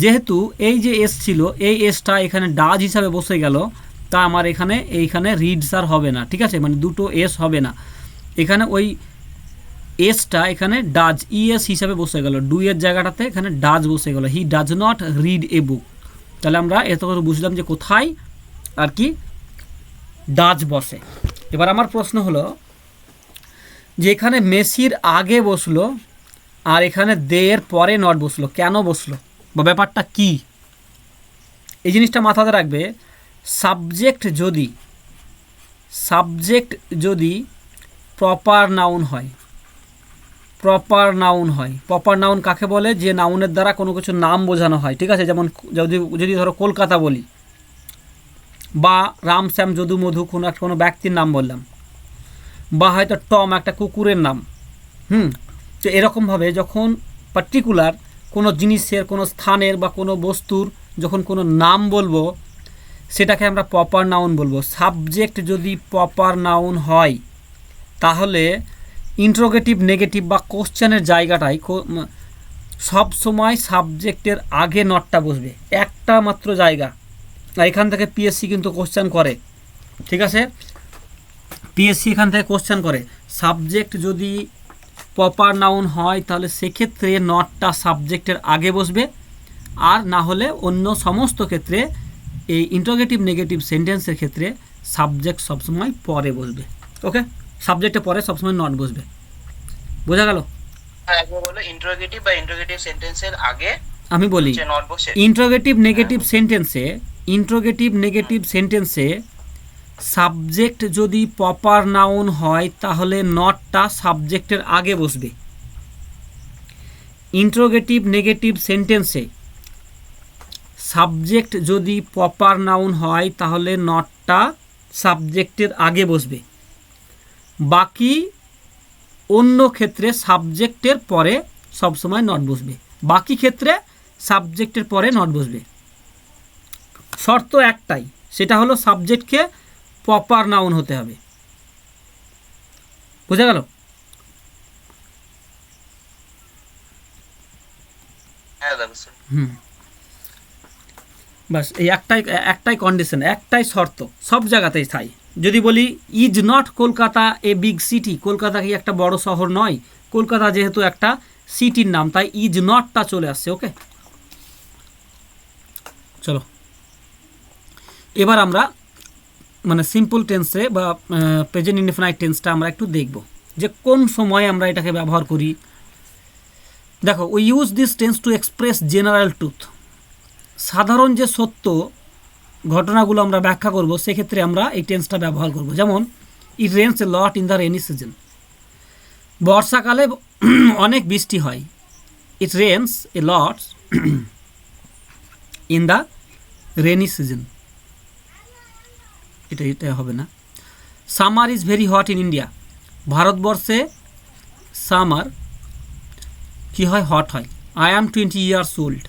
যেহেতু এই যে এস ছিল, এই এসটা এখানে ডাজ হিসাবে বসে গেল, তা আমার এইখানে রিডস আর হবে না, ঠিক আছে, মানে দুটো এস হবে না, এখানে ওই এসটা এখানে ডাজ ইএস হিসাবে বসে গেল, ডু এর জায়গাটাতে এখানে ডাজ বসে গেল, he does not read a book. তাহলে আমরা এত করে বুঝলাম যে কোথায় আর কি ডাজ বসে। এবার আমার প্রশ্ন হলো যে এখানে মেসির আগে বসলো আর এখানে দে এর পরে নট বসলো, কেন বসলো বা ব্যাপারটা কি? এই জিনিসটা মাথাতে রাখবে। সাবজেক্ট যদি প্রপার নাউন হয়, প্রপার নাউন কাকে বলে? যে নাউনের দ্বারা কোনো কিছু নাম বোঝানো হয়, ঠিক আছে, যেমন যদি ধরো কলকাতা বলি, বা রাম শ্যাম যদু মধু কোনো ব্যক্তির নাম বললাম, বা হয়তো টম একটা কুকুরের নাম, তো এরকমভাবে যখন পার্টিকুলার কোনো জিনিসের, কোনো স্থানের বা কোনো বস্তুর যখন কোনো নাম বলবো, সেটাকে আমরা প্রপার নাউন বলবো। সাবজেক্ট যদি প্রপার নাউন হয়, তাহলে ইন্টারোগেটিভ, নেগেটিভ বা কোশ্চেনের জায়গাটায় সব সময় সাবজেক্টের আগে নটটা বসবে, একটা মাত্র জায়গা, এখান থেকে পিএসসি কিন্তু কোশ্চেন করে, ঠিক আছে, পিএসসি এখান থেকে কোশ্চেন করে। সাবজেক্ট যদি প্রপার নাউন হয় তাহলে সেক্ষেত্রে নটটা সাবজেক্টের আগে বসবে, আর না হলে অন্য সমস্ত ক্ষেত্রে এই ইন্টারোগেটিভ নেগেটিভ সেন্টেন্সের ক্ষেত্রে সাবজেক্ট সবসময় পরে বসবে। ওকে, সাবজেক্টের পরে সবসময় নট বসবে। বোঝা গেল? একবার বলো ইন্টারোগেটিভ বা ইন্টারোগেটিভ সেন্টেন্সের আগে আমি বলি যে নট বসে। ইন্টারোগেটিভ নেগেটিভ সেন্টেন্সে সাবজেক্ট যদি প্রপার নাউন হয় তাহলে নটটা সাবজেক্টের আগে বসবে। ইন্টারোগেটিভ নেগেটিভ সেন্টেন্সে সাবজেক্ট যদি প্রপার নাউন হয় তাহলে নটটা সাবজেক্টের আগে বসবে, বাকি অন্য ক্ষেত্রে সাবজেক্টের পরে সবসময় নট বসবে। বাকি ক্ষেত্রে সাবজেক্টের পরে নট বসবে। শর্ত একটাই, সেটা হলো সাবজেক্টকে প্রপার নাউন হতে হবে। বোঝা গেল? হ্যাঁ দাদা স্যার। বাস এই একটাই কন্ডিশন, একটাই শর্ত সব জায়গাতেই তাই। যদি বলি is not Kolkata a big city, Kolkata কি একটা বড় শহর নয়? কলকাতা যেহেতু একটা সিটির নাম তাই ইজ নটটা চলে আসছে। ওকে, চলো এবার আমরা মানে সিম্পল টেন্সে বা প্রেজেন্ট ইনডিফিনাইট টেন্সটা আমরা একটু দেখব যে কোন সময় আমরা এটাকে ব্যবহার করি। দেখো, we use this tense to express general truth. সাধারণ যে সত্য ঘটনাগুলো আমরা ব্যাখ্যা করব সেক্ষেত্রে আমরা এই টেন্সটা ব্যবহার করব। যেমন it rains a lot in the rainy season, বর্ষাকালে অনেক বৃষ্টি হয়। It rains a lot in the rainy season, এটা হবে না। Summer is very hot in India, ভারতবর্ষে সামার কি হয়? হট হয়। আই অ্যাম 20 years old,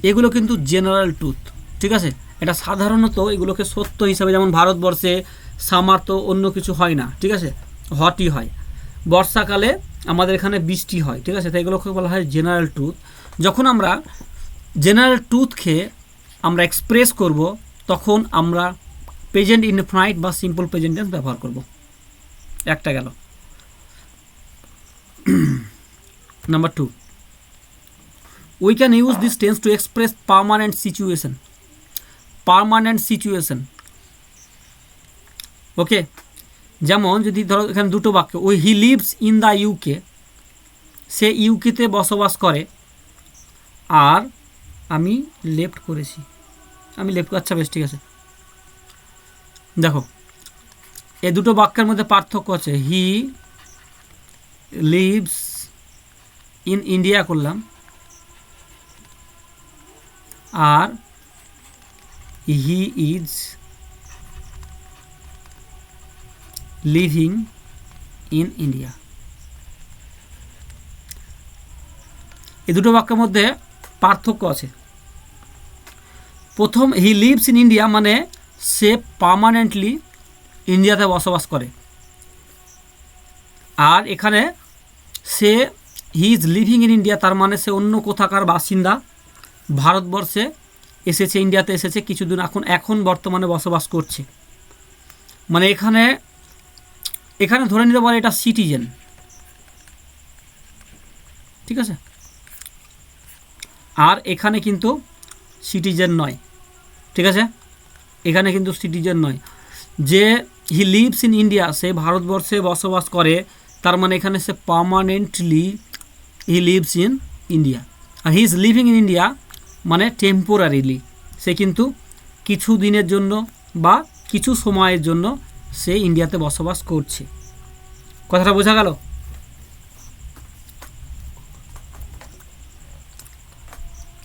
এগুলো কিন্তু জেনারেল ট্রুথ, ঠিক আছে। এটা সাধারণত এগুলোকে সত্য হিসাবে, যেমন ভারতবর্ষে সামার তো অন্য কিছু হয় না, ঠিক আছে, হটই হয়। বর্ষাকালে আমাদের এখানে বৃষ্টি হয়, ঠিক আছে, তো এগুলোকে বলা হয় জেনারেল ট্রুথ। যখন আমরা জেনারেল ট্রুথকে আমরা এক্সপ্রেস করব তখন আমরা প্রেজেন্ট ইনডিফিনাইট বা সিম্পল প্রেজেন্ট টেন্স ব্যবহার করব। একটা গেল। Number 2, we can use this tense to express permanent situation. Okay, যেমন যদি ধরো এখানে দুটো বাক্য, he lives in the UK, সে ইউকেতে বসবাস করে, আর আমি লেফট করেছি, আচ্ছা বেশ ঠিক আছে। দেখো এই দুটো বাক্যের মধ্যে পার্থক্য আছে। হি লিভস ইন ইন্ডিয়া করলাম, আর he is living in India. এই দুটো বাক্যের মধ্যে পার্থক্য আছে। প্রথম, হি লিভস ইন ইন্ডিয়া মানে সে পার্মানেন্টলি ইন্ডিয়াতে বসবাস করে, আর এখানে সে he is living in India তার মানে সে অন্য কোথাকার বাসিন্দা, ভারতবর্ষে এসেছে, ইন্ডিয়াতে এসেছে কিছুদিন, এখন বর্তমানে বসবাস করছে। মানে এখানে ধরে নিতে পারে এটা সিটিজেন, ঠিক আছে, আর এখানে কিন্তু সিটিজেন নয়, ঠিক আছে, এখানে কিন্তু সিটিজেন নয়। যে হি লিভস ইন ইন্ডিয়া সে ভারতবর্ষে বসবাস করে, তার মানে এখানে সে permanently he lives in India. আর he is living in India মানে টেম্পোরারিলি, সে কিন্তু কিছু দিনের জন্য বা কিছু সময়ের জন্য সে ইন্ডিয়াতে বসবাস করছে। কথাটা বোঝা গেল?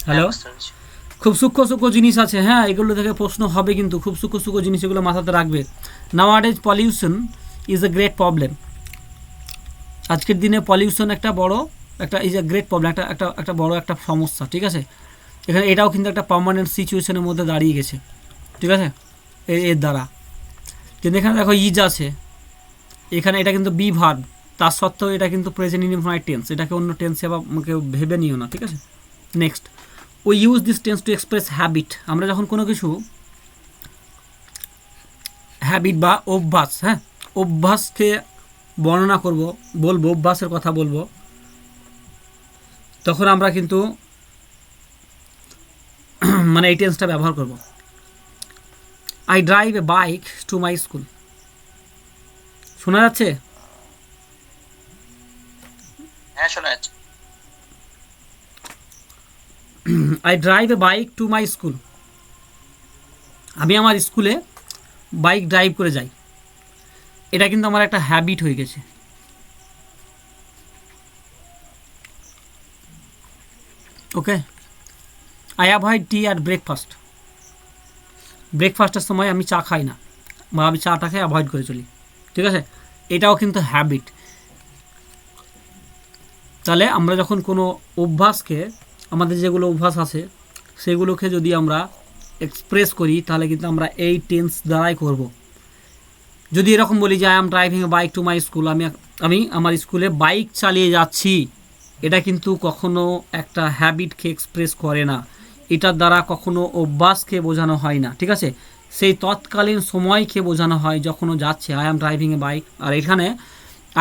হ্যালো, খুব সূক্ষ্ম জিনিস আছে, হ্যাঁ, এগুলো থেকে প্রশ্ন হবে কিন্তু, খুব সূক্ষ্ম জিনিস, এগুলো মাথাতে রাখবে। নাওয়াডেজ pollution is a great problem. আজকের দিনে পলিউশন একটা ইজ এ গ্রেট প্রবলেম, একটা বড় একটা সমস্যা, ঠিক আছে। এখানে এটাও কিন্তু একটা পার্মানেন্ট সিচুয়েশনের মধ্যে দাঁড়িয়ে গেছে, ঠিক আছে, এর দ্বারা। কিন্তু এখানে দেখো ইজ আছে, এখানে এটা কিন্তু বি ভার্ব, তার সত্ত্বেও এটা কিন্তু প্রেজেন্ট ইনডিফিনাইট টেন্স, এটাকে অন্য টেন্সে বা কেউ ভেবে নিও না, ঠিক আছে। Next, we use this tense to express habit. আমরা যখন কোনো কিছু হ্যাবিট বা অভ্যাস, হ্যাঁ অভ্যাসকে বর্ণনা বলবো, অভ্যাসের কথা বলবো, তখন আমরা কিন্তু মানে এই টেন্সটা ব্যবহার করব। I drive a bike to my school. শোনা যাচ্ছে? হ্যাঁ শোনা যাচ্ছে। I drive a bike to my school. আমি আমার স্কুলে বাইক ড্রাইভ করে যাই। এটা কিন্তু আমার একটা হ্যাবিট হয়ে গেছে। Okay. I avoid tea at breakfast. ব্রেকফাস্টের সময় আমি চা খাই না, বা আমি চাটাকে অ্যাভয়েড করে চলি। ঠিক আছে, এটাও কিন্তু হ্যাবিট। তাহলে আমরা যখন কোনো অভ্যাসকে, আমাদের যেগুলো অভ্যাস আছে সেগুলোকে যদি আমরা এক্সপ্রেস করি, তাহলে কিন্তু আমরা এই টেন্স দ্বারাই করব। যদি এরকম বলি যে I am driving a bike to my school, আমি আমার স্কুলে বাইক চালিয়ে যাচ্ছি, এটা কিন্তু কখনো একটা হ্যাবিটকে এক্সপ্রেস করে না। এটার দ্বারা কখনো অভ্যাসকে বোঝানো হয় না। ঠিক আছে, সেই তৎকালীন সময়কে বোঝানো হয় যখন ও যাচ্ছে। I am driving a bike, আর এখানে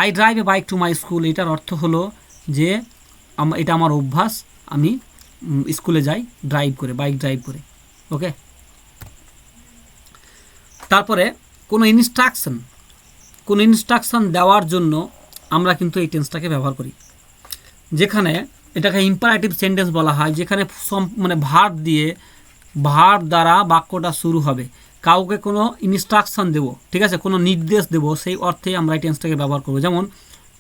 I drive a bike to my school, এটার অর্থ হলো যে এটা আমার অভ্যাস, আমি স্কুলে যাই ড্রাইভ করে, বাইক ড্রাইভ করে। ওকে। তারপরে কোনো ইনস্ট্রাকশন দেওয়ার জন্য আমরা কিন্তু এই টেন্সটাকে ব্যবহার করি, যেখানে এটাকে ইম্পারেটিভ সেন্টেন্স বলা হয়, যেখানে মানে ভার্ব দ্বারা বাক্যটা শুরু হবে। কাউকে কোনো ইনস্ট্রাকশন দেবো, ঠিক আছে, কোনো নির্দেশ দেবো, সেই অর্থে আমরা এই টেন্সটাকে ব্যবহার করবো। যেমন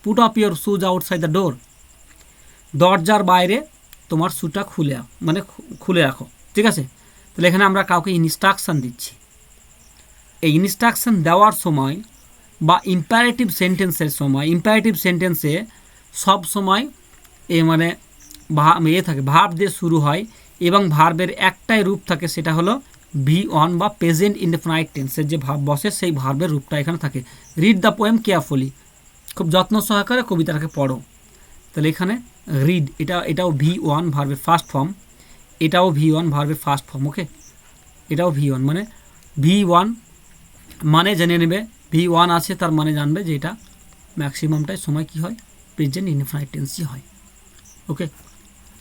put up your shoes outside the door. দরজার বাইরে তোমার শুটা খুলে রাখো। ঠিক আছে, তাহলে এখানে আমরা কাউকে ইনস্ট্রাকশন দিচ্ছি। এই ইনস্ট্রাকশন দেওয়ার সময় বা ইম্পারেটিভ সেন্টেন্সে সব সময় মানে থাকে, ভার্ব দিয়ে শুরু হয়, এবং ভার্বের একটাই রূপ থাকে, সেটা হলো V1 বা প্রেজেন্ট ইনডেফিনাইট টেন্সের যে ভার্ব বসে সেই ভার্বের রূপটা এখানে থাকে। রিড দ্য পোয়েম কেয়ারফুলি, খুব যত্ন সহকারে কবিতাটাকে পড়ো। তাহলে এখানে রিড, এটাও V1 ভার্বের ফার্স্ট ফর্ম, এটাও V1 ভার্বের ফার্স্ট ফর্ম। ওকে, এটাও V1, মানে V1 মানে জেনে নেবে, V1 আছে তার মানে জানবে যে এটা ম্যাক্সিমামটাই সময় কি হয়, প্রেজেন্ট ইনডেফিনাইট টেন্সই হয়। ওকে,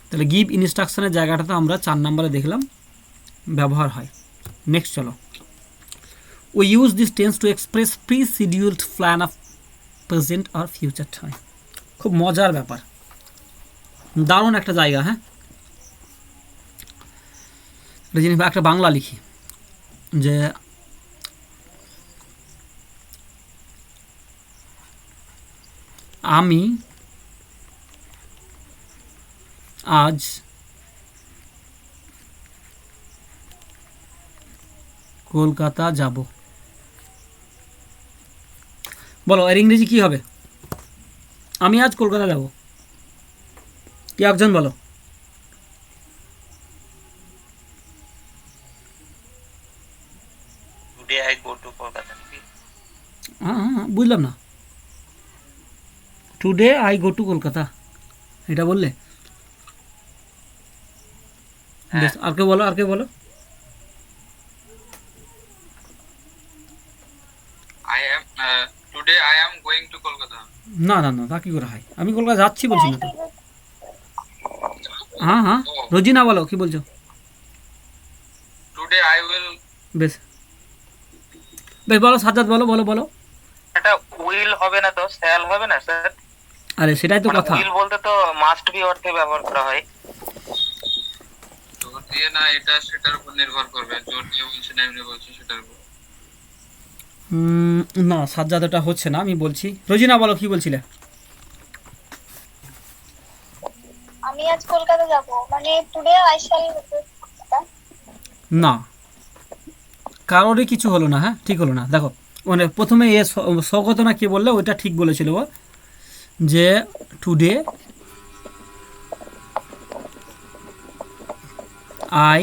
তাহলে গিভ ইনস্ট্রাকশনের জায়গাটাতে আমরা 4 নম্বরে দেখলাম ব্যবহার হয়। নেক্সট চলো, we use this tense to express pre scheduled plan of present আর ফিউচার টাইম। খুব মজার ব্যাপার, দারুণ একটা জায়গা। হ্যাঁ, একটা বাংলা লিখি যে আমি আজ কলকাতা যাব। বলো এর ইংরেজি কি হবে? আমি আজ কলকাতা যাব, কি একজন বলো। Today I go two Kolkata. হ্যাঁ, বুঝলাম না। Today I go two Kolkata এটা বললে? বেশ, আর কে বলো। Today I am going to Kolkata. না, তা কি করে হয়? আমি কলকাতা যাচ্ছি বলছি না তো। হ্যাঁ, রোজিনা বলো, কি বলছো? Today I will. বেশ বলো, সাজ্জাদ বলো। এটা উইল হবে না তো, শ্যাল হবে না স্যার? আরে সেটাই তো কথা। উইল বলতে তো মাস্ট বি অর্থে ব্যবহার করা হয়। জোর দিয়ে না, এটা সেটার উপর নির্ভর করবে। জোর দিয়ে বলছি না, এমনি বলছি সেটার উপর। না, সাজ্জাদ ওটা হচ্ছে না, আমি বলছি। রোজিনা বলো, কি বলছিলে? আমি আজ কলকাতা যাব, মানে today I shall go to Kolkata. না, কারোরই কিছু হলো না। হ্যাঁ, ঠিক হলো না। দেখো, মানে প্রথমে স্বগত না কি বললে, ওইটা ঠিক বলেছিল ও, যে today I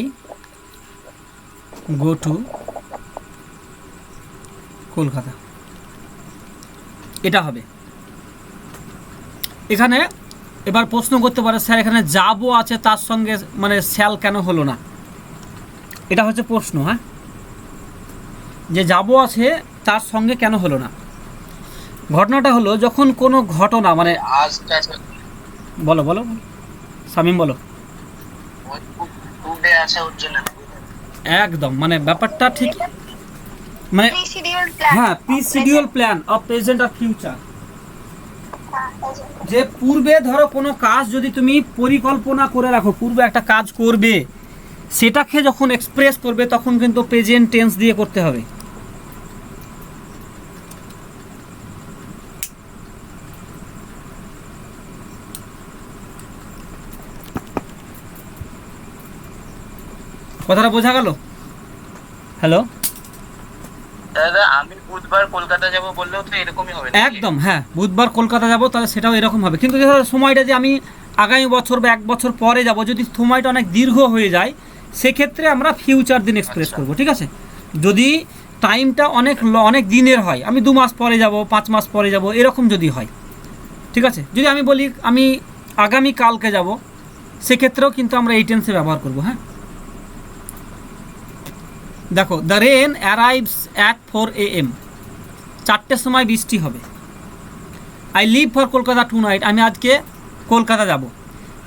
go two Kolkata, এটা হবে। এখানে এবার প্রশ্ন করতে পারে, স্যার এখানে যাবো আছে, তার সঙ্গে মানে শ্যাল কেন হলো না? এটা হচ্ছে প্রশ্ন। হ্যাঁ, যে যাবো আছে তার সঙ্গে কেন হলো না? ঘটনাটা হলো যখন কোনো ঘটনা মানে আজটা বলো বলো শামীম বলো। টুডে আছে ওর জন্য একদম মানে ব্যাপারটা ঠিক মানে প্রি-শিডিউল প্ল্যান। হ্যাঁ, pre schedule plan of present আর ফিউচার। হ্যাঁ, যে পূর্বে ধরো কোনো কাজ যদি তুমি পরিকল্পনা করে রাখো, পূর্বে একটা কাজ করবে, সেটাকে যখন এক্সপ্রেস করবে তখন কিন্তু প্রেজেন্ট টেন্স দিয়ে করতে হবে। কথাটা বোঝা গেল? হ্যালো, দাদা আমি বুধবার কলকাতা যাব বললেও তো এরকমই হবে নাকি? একদম হ্যাঁ, বুধবার কলকাতা যাব তাহলে সেটাও এরকম হবে, কিন্তু ধরো সময়টা যে আমি আগামী বছর বা 1 বছর পরে যাব, যদি সময়টা অনেক দীর্ঘ হয়ে যায় সেক্ষেত্রে আমরা ফিউচার দিন এক্সপ্রেস করব, ঠিক আছে? যদি টাইমটা অনেক দিনের হয়, আমি 2 মাস পরে যাব, 5 মাস পরে যাব, এরকম যদি হয়, ঠিক আছে? যদি আমি বলি আমি আগামী কালকে যাব, সেক্ষেত্রেও কিন্তু আমরা এই টেন্সে ব্যবহার করব। হ্যাঁ, দেখো, the rain arrives at 4 AM, 4টের সময় বৃষ্টি হবে। I leave for Kolkata tonight, আমি আজকে কলকাতা যাব।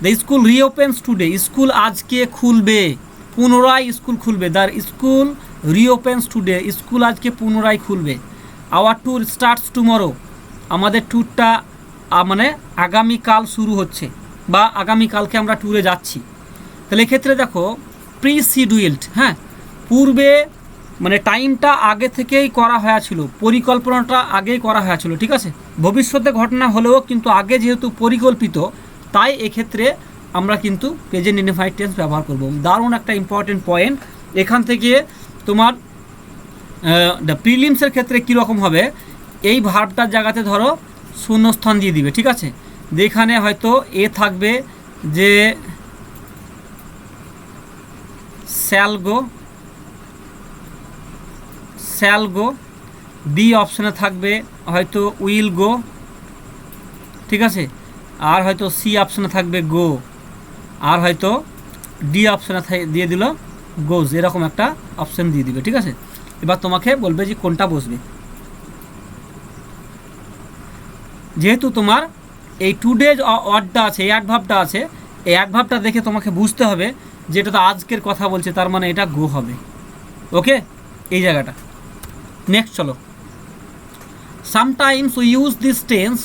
The school reopens today, school আজকে খুলবে, পুনরায় স্কুল খুলবে। The school reopens today, school আজকে পুনরায় খুলবে। আওয়ার ট্যুর স্টার্টস টুমরো, আমাদের ট্যুরটা মানে আগামীকাল শুরু হচ্ছে বা আগামীকালকে আমরা ট্যুরে যাচ্ছি। তাহলে এক্ষেত্রে দেখো প্রি শিডিউলড, হ্যাঁ, পূর্বে মানে টাইমটা আগে থেকেই করা হয়েছিল, পরিকল্পনাটা আগেই করা হয়েছিল, ঠিক আছে? ভবিষ্যতে ঘটনা হলেও কিন্তু আগে যেহেতু পরিকল্পিত, তাই এক্ষেত্রে আমরা কিন্তু প্রেজেন্ট ইনডিফাইন্ড টেন্স ব্যবহার করব। দারুণ একটা ইম্পর্টেন্ট পয়েন্ট। এখান থেকে তোমার প্রিলিমসের ক্ষেত্রে কীরকম হবে, এই ভার্বটার জায়গাতে ধরো শূন্যস্থান দিয়ে দিবে, ঠিক আছে? যেখানে হয়তো এ থাকবে যে শ্যাল গো, বি অপশানে থাকবে হয়তো উইল গো, ঠিক আছে? আর হয়তো সি অপশানে থাকবে গো, আর হয়তো ডি অপশানে দিয়ে দিল গোজ, এরকম একটা অপশান দিয়ে দিবে, ঠিক আছে? এবার তোমাকে বলবে যে কোনটা বসবে। যেহেতু তোমার এই টুডেজ ওয়ার্ডটা আছে, এই অ্যাডভার্বটা আছে, এই অ্যাডভার্বটা দেখে তোমাকে বুঝতে হবে যে এটা তো আজকের কথা বলছে, তার মানে এটা গো হবে। ওকে, এই জায়গাটা। নেক্সট চলো, sometimes we use this tense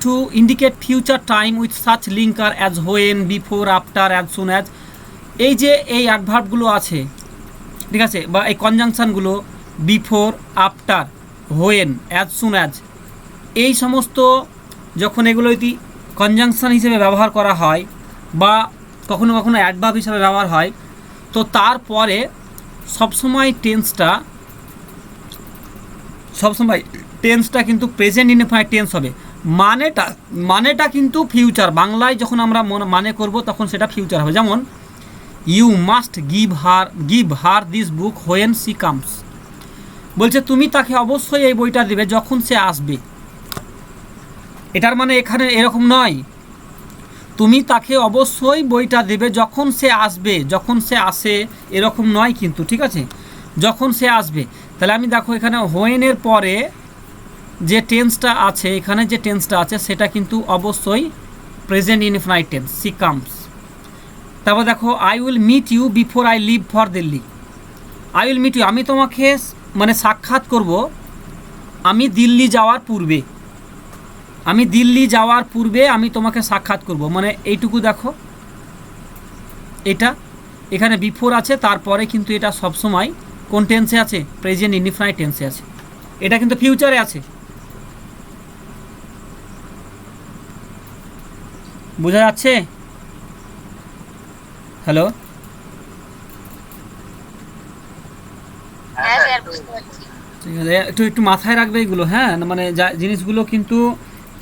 to indicate future time with such linker as when, before, after, as soon as. এই যে এই অ্যাডভার্বগুলো আছে, ঠিক আছে, বা এই কনজাংশনগুলো before, after, when, as soon as, এই সমস্ত যখন এগুলো যদি কনজাংশন হিসেবে ব্যবহার করা হয় বা কখনো কখনো অ্যাডভার্ব হিসেবে ব্যবহার হয়, তো তারপরে সবসময় টেন্সটা কিন্তু প্রেজেন্ট ইনডিফাইন্ড টেন্স হবে। মানেটা কিন্তু ফিউচার, বাংলায় যখন আমরা মানে করব তখন সেটা ফিউচার হবে। যেমন you must give her this book when she comes, বলছে তুমি তাকে অবশ্যই এই বইটা দেবে যখন সে আসবে। এটার মানে এখানে এরকম নয়, তুমি তাকে অবশ্যই বইটা দেবে যখন সে আসবে, যখন সে আসে এরকম নয় কিন্তু, ঠিক আছে? যখন সে আসবে। তাহলে আমি দেখো এখানে হোয়েনের পরে যে টেন্সটা আছে, এখানে যে টেন্সটা আছে সেটা কিন্তু অবশ্যই present indefinite tense, she comes. তারপর দেখো I will meet you before I leave for Delhi, I will meet you, আমি তোমাকে মানে সাক্ষাৎ করব আমি দিল্লি যাওয়ার পূর্বে, আমি দিল্লি যাওয়ার পূর্বে আমি তোমাকে সাক্ষাৎ করব, মানে এইটুকু দেখো, এটা এখানে বিফোর আছে, তারপরে কিন্তু এটা সবসময় কোন টেন্সে আছে? প্রেজেন্ট ইনডিফিনাইট টেন্সে আছে, এটা কিন্তু ফিউচারে আছে। বোঝা যাচ্ছে? হ্যালো, হ্যাঁ স্যার, বুঝতে পারছি। ঠিক আছে, একটু মাথায় রাখবে এইগুলো, হ্যাঁ, মানে যা জিনিসগুলো কিন্তু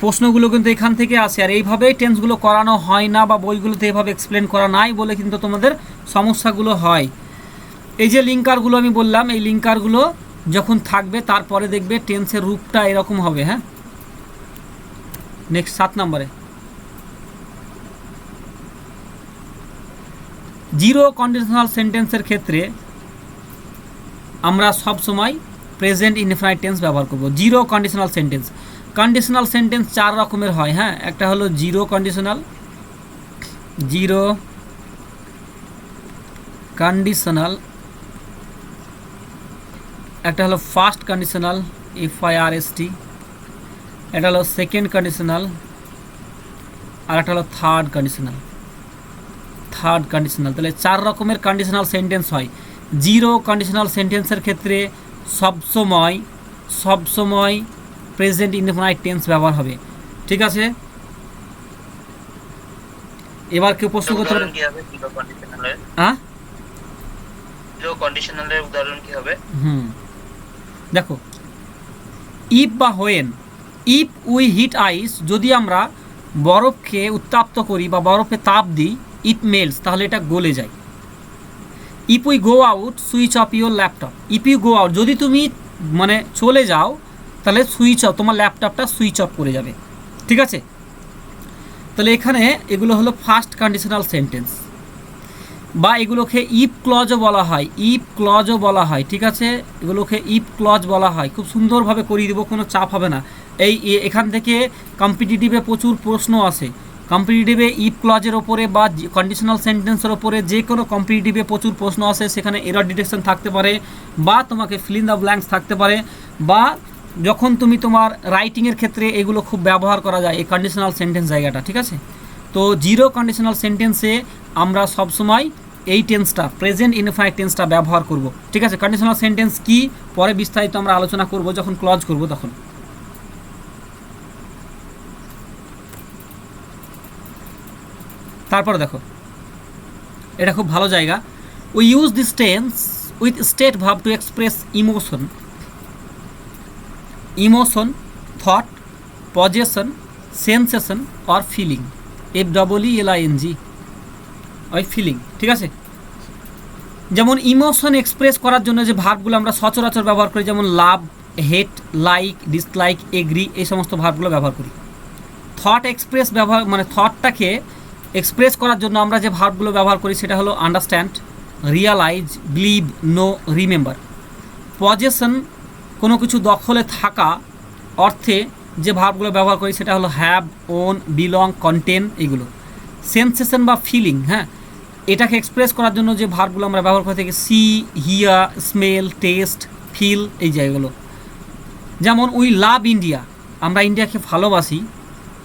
প্রশ্নগুলো কিন্তু এখান থেকে আসে, আর এইভাবেই টেন্সগুলো করানো হয় না বা বইগুলোতে এইভাবে এক্সপ্লেন করা নাই বলে কিন্তু তোমাদের সমস্যাগুলো হয়। এই যে লিঙ্কারগুলো আমি বললাম, এই লিঙ্কারগুলো যখন থাকবে তারপরে দেখবে টেন্সের রূপটা এরকম হবে। হ্যাঁ, নেক্সট 7 নম্বরে জিরো কন্ডিশনাল সেন্টেন্সের ক্ষেত্রে আমরা সব সময় প্রেজেন্ট ইনডেফিনাইট টেন্স ব্যবহার করব। Zero conditional sentence, conditional sentence 4 রকমের হয়, হ্যাঁ। একটা হলো জিরো কন্ডিশনাল, জিরো কন্ডিশনাল, একটা হলো ফার্স্ট কন্ডিশনাল, FIRST, এটা হলো সেকেন্ড কন্ডিশনাল, আর একটা হলো থার্ড কন্ডিশনাল। তাহলে 4 রকমের কন্ডিশনাল সেন্টেন্স হয়। জিরো কন্ডিশনাল সেন্টেন্সের ক্ষেত্রে সবসময় প্রেজেন্ট ইনডেফিনাইট টেন্স ব্যবহার হবে, ঠিক আছে। এবার কেউ প্রশ্ন করতে পারে, কি হবে জিরো কন্ডিশনালের? হ্যাঁ, জিরো কন্ডিশনালের উদাহরণ কি হবে? দেখো, ইফ বা হোয়েন, ইফ উই হিট আইস, যদি আমরা বরফকে উত্তাপ্ত করি বা বরফে তাপ দিই, ইট মেল্টস, তাহলে এটা গলে যায়। If we go out, switch off your laptop. If you go out, যদি তুমি মানে চলে যাও, তাহলে সুইচ অফ, তোমার ল্যাপটপটা সুইচ অফ করে যাবে, ঠিক আছে। তাহলে এখানে এগুলো হলো ফার্স্ট কন্ডিশনাল সেন্টেন্স, বা এগুলোকে ইফ ক্লজও বলা হয়, ইফ ক্লজও বলা হয়, ঠিক আছে। এগুলোকে ইফ ক্লজ বলা হয়। খুব সুন্দরভাবে করিয়ে দেবো, কোনো চাপ হবে না। এখান থেকে কম্পিটিটিভে প্রচুর প্রশ্ন আসে। কম্পিটিটিভে ইফ ক্লজের ওপরে বা কন্ডিশনাল সেন্টেন্সের ওপরে যে কোনো কম্পিটিটিভে প্রচুর প্রশ্ন আসে। সেখানে এরর ডিটেকশন থাকতে পারে, বা তোমাকে ফিল ইন দ্য ব্ল্যাঙ্কস থাকতে পারে, বা যখন তুমি তোমার রাইটিংয়ের ক্ষেত্রে এগুলো খুব ব্যবহার করা যায়, এই কন্ডিশনাল সেন্টেন্স জায়গাটা, ঠিক আছে। তো জিরো কন্ডিশনাল সেন্টেন্সে আমরা সবসময় এই টেন্সটা, প্রেজেন্ট ইনডেফিনাইট টেন্সটা ব্যবহার করব, ঠিক আছে। কন্ডিশনাল সেন্টেন্স কি পরে বিস্তারিত আমরা আলোচনা করব যখন ক্লজ করব তখন। তারপরে দেখো, এটা খুব ভালো জায়গা। We use this tense with state verb to express emotion, thought, possession, sensation or feeling. FEELING, ওই ফিলিং, ঠিক আছে। যেমন ইমোশন এক্সপ্রেস করার জন্য যে ভার্বগুলো আমরা সচরাচর ব্যবহার করি, যেমন লাভ, হেট, লাইক, ডিসলাইক, এগ্রি, এই সমস্ত ভার্বগুলো ব্যবহার করি। থট এক্সপ্রেস ব্যবহার, মানে থটটাকে এক্সপ্রেস করার জন্য আমরা যে ভার্বগুলো ব্যবহার করি সেটা হলো understand, realise, believe, know, remember. Possession, কোনো কিছু দখলে থাকা অর্থে যে ভার্বগুলো ব্যবহার করি সেটা হলো হ্যাভ, ওন, বিলং, কন্টেন, এইগুলো। সেন্সেশন বা ফিলিং, হ্যাঁ, এটাকে এক্সপ্রেস করার জন্য যে ভার্বগুলো আমরা ব্যবহার করে থাকি see, hear, smell, taste, feel, এই জায়গাগুলো। যেমন উই লাভ ইন্ডিয়া, আমরা ইন্ডিয়াকে ভালোবাসি।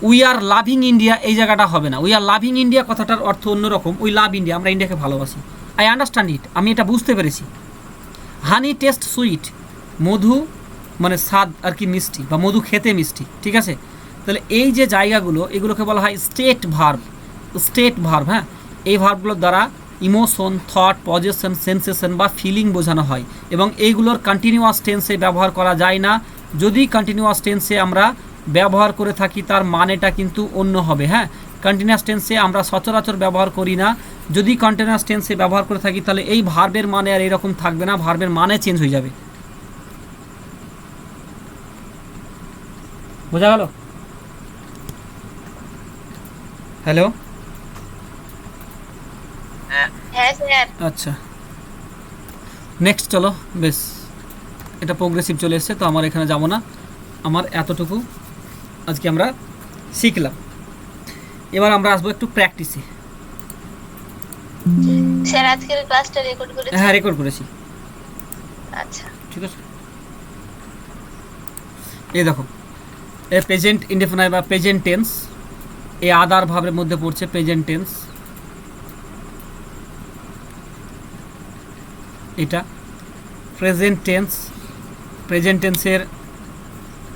উই আর লাভিং ইন্ডিয়া, এই জায়গাটা হবে না। উই আর লাভিং ইন্ডিয়া কথাটার অর্থ অন্যরকম। উই লাভ ইন্ডিয়া, আমরা ইন্ডিয়াকে ভালোবাসি। আই আন্ডারস্ট্যান্ড ইট, আমি এটা বুঝতে পেরেছি। হানি টেস্ট সুইট, মধু মানে স্বাদ আর কি, মিষ্টি, বা মধু খেতে মিষ্টি, ঠিক আছে। তাহলে এই যে জায়গাগুলো, এগুলোকে বলা হয় স্টেট ভার্ব, হ্যাঁ। এই ভার্বগুলোর দ্বারা ইমোশন, থট, পজেশন, সেন্সেশন বা ফিলিং বোঝানো হয়, এবং এইগুলোর কন্টিনিউয়াস টেন্সে ব্যবহার করা যায় না। যদি কন্টিনিউয়াস টেন্সে আমরা ব্যবহার করে থাকি তার মানেটা কিন্তু অন্য হবে, হ্যাঁ। কন্টিনিউয়াস টেন্সে আমরা সচরাচর ব্যবহার করি না। যদি কন্টিনিউয়াস টেন্সে ব্যবহার করে থাকি তাহলে এই ভার্বের মানে আর এরকম থাকবে না, ভার্বের মানে চেঞ্জ হয়ে যাবে। বোঝা গেল? হ্যালো, হ্যাঁ স্যার। আচ্ছা, নেক্সট চলো। বেশ, এটা প্রোগ্রেসিভ চলে এসছে, তো আমার এখানে যাব না। আমার এতটুকু আজকে আমরা শিখলাম। এবার আমরা আসবো একটু প্র্যাকটিসে। স্যার আজকের ক্লাসটা রেকর্ড করেছেন? হ্যাঁ, রেকর্ড করেছি। আচ্ছা, ঠিক আছে। এই দেখো, এ প্রেজেন্ট ইনডেফিনাইট বা প্রেজেন্ট টেন্স, এই আদার ভাবের মধ্যে পড়ছে প্রেজেন্ট টেন্স। এটা প্রেজেন্ট টেন্সের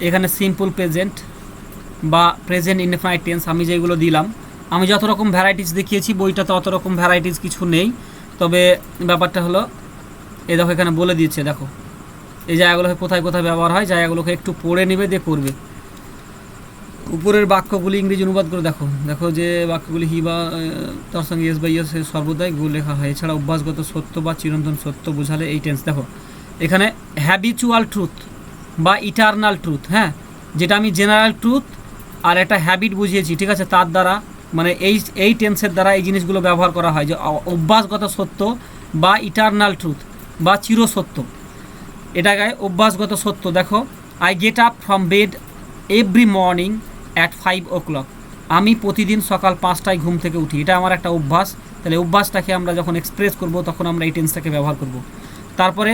এখানে সিম্পল প্রেজেন্ট বা প্রেজেন্ট ইনডেফিনাইট টেন্স আমি যেগুলো দিলাম, আমি যত রকম ভ্যারাইটিস দেখিয়েছি বইটাতে অত রকম ভ্যারাইটিস কিছু নেই। তবে ব্যাপারটা হলো, এই দেখো এখানে বলে দিয়েছে, দেখো এই জায়গাগুলোকে কোথায় কোথায় ব্যবহার হয়, জায়গাগুলোকে একটু পড়ে নেবে, দিয়ে করবে। উপরের বাক্যগুলি ইংরেজি অনুবাদ করে দেখো, দেখো যে বাক্যগুলি হি বা তার সঙ্গে ইয়েস বা ইয়েস সর্বদাই গো লেখা হয়। এছাড়া অভ্যাসগত সত্য বা চিরন্তন সত্য বোঝালে এই টেন্স। দেখো এখানে হ্যাবিচুয়াল ট্রুথ বা ইটারনাল ট্রুথ, হ্যাঁ, যেটা আমি জেনারেল ট্রুথ আর একটা হ্যাবিট বুঝিয়েছি, ঠিক আছে। তার দ্বারা মানে এই টেন্সের দ্বারা এই জিনিসগুলো ব্যবহার করা হয়, যে অভ্যাসগত সত্য বা ইটারনাল ট্রুথ বা চিরসত্য। এটা গায়ে অভ্যাসগত সত্য। দেখো, I get up from bed every morning at 5 o'clock। আমি প্রতিদিন সকাল 5টায় ঘুম থেকে উঠি, এটা আমার একটা অভ্যাস। তাহলে অভ্যাসটাকে আমরা যখন এক্সপ্রেস করব তখন আমরা এই টেন্সটাকে ব্যবহার করব। তারপরে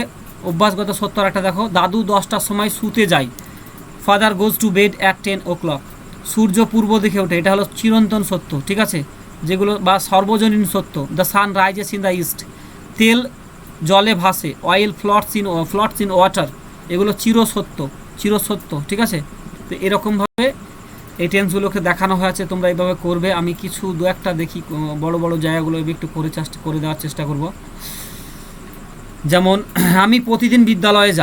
অভ্যাসগত সত্য একটা দেখো, দাদু 10টার সময় শুতে যায়। Father goes to bed at 10 o'clock। সূর্য পূর্ব দিকে ওঠে, এটা হলো চিরন্তন সত্য, ঠিক আছে, যেগুলো বা সর্বজনীন সত্য। The sun rises in the east. তেল জলে ভাসে, অয়েল ফ্লটস ইন ওয়াটার, এগুলো চিরসত্য, ঠিক আছে। তো এরকমভাবে এই টেন্সগুলোকে দেখানো হয়েছে, তোমরা এইভাবে করবে। আমি কিছু দু একটা দেখি বড় বড় জায়গাগুলো একটু করে দেওয়ার চেষ্টা করব। যেমন আমি প্রতিদিন বিদ্যালয়ে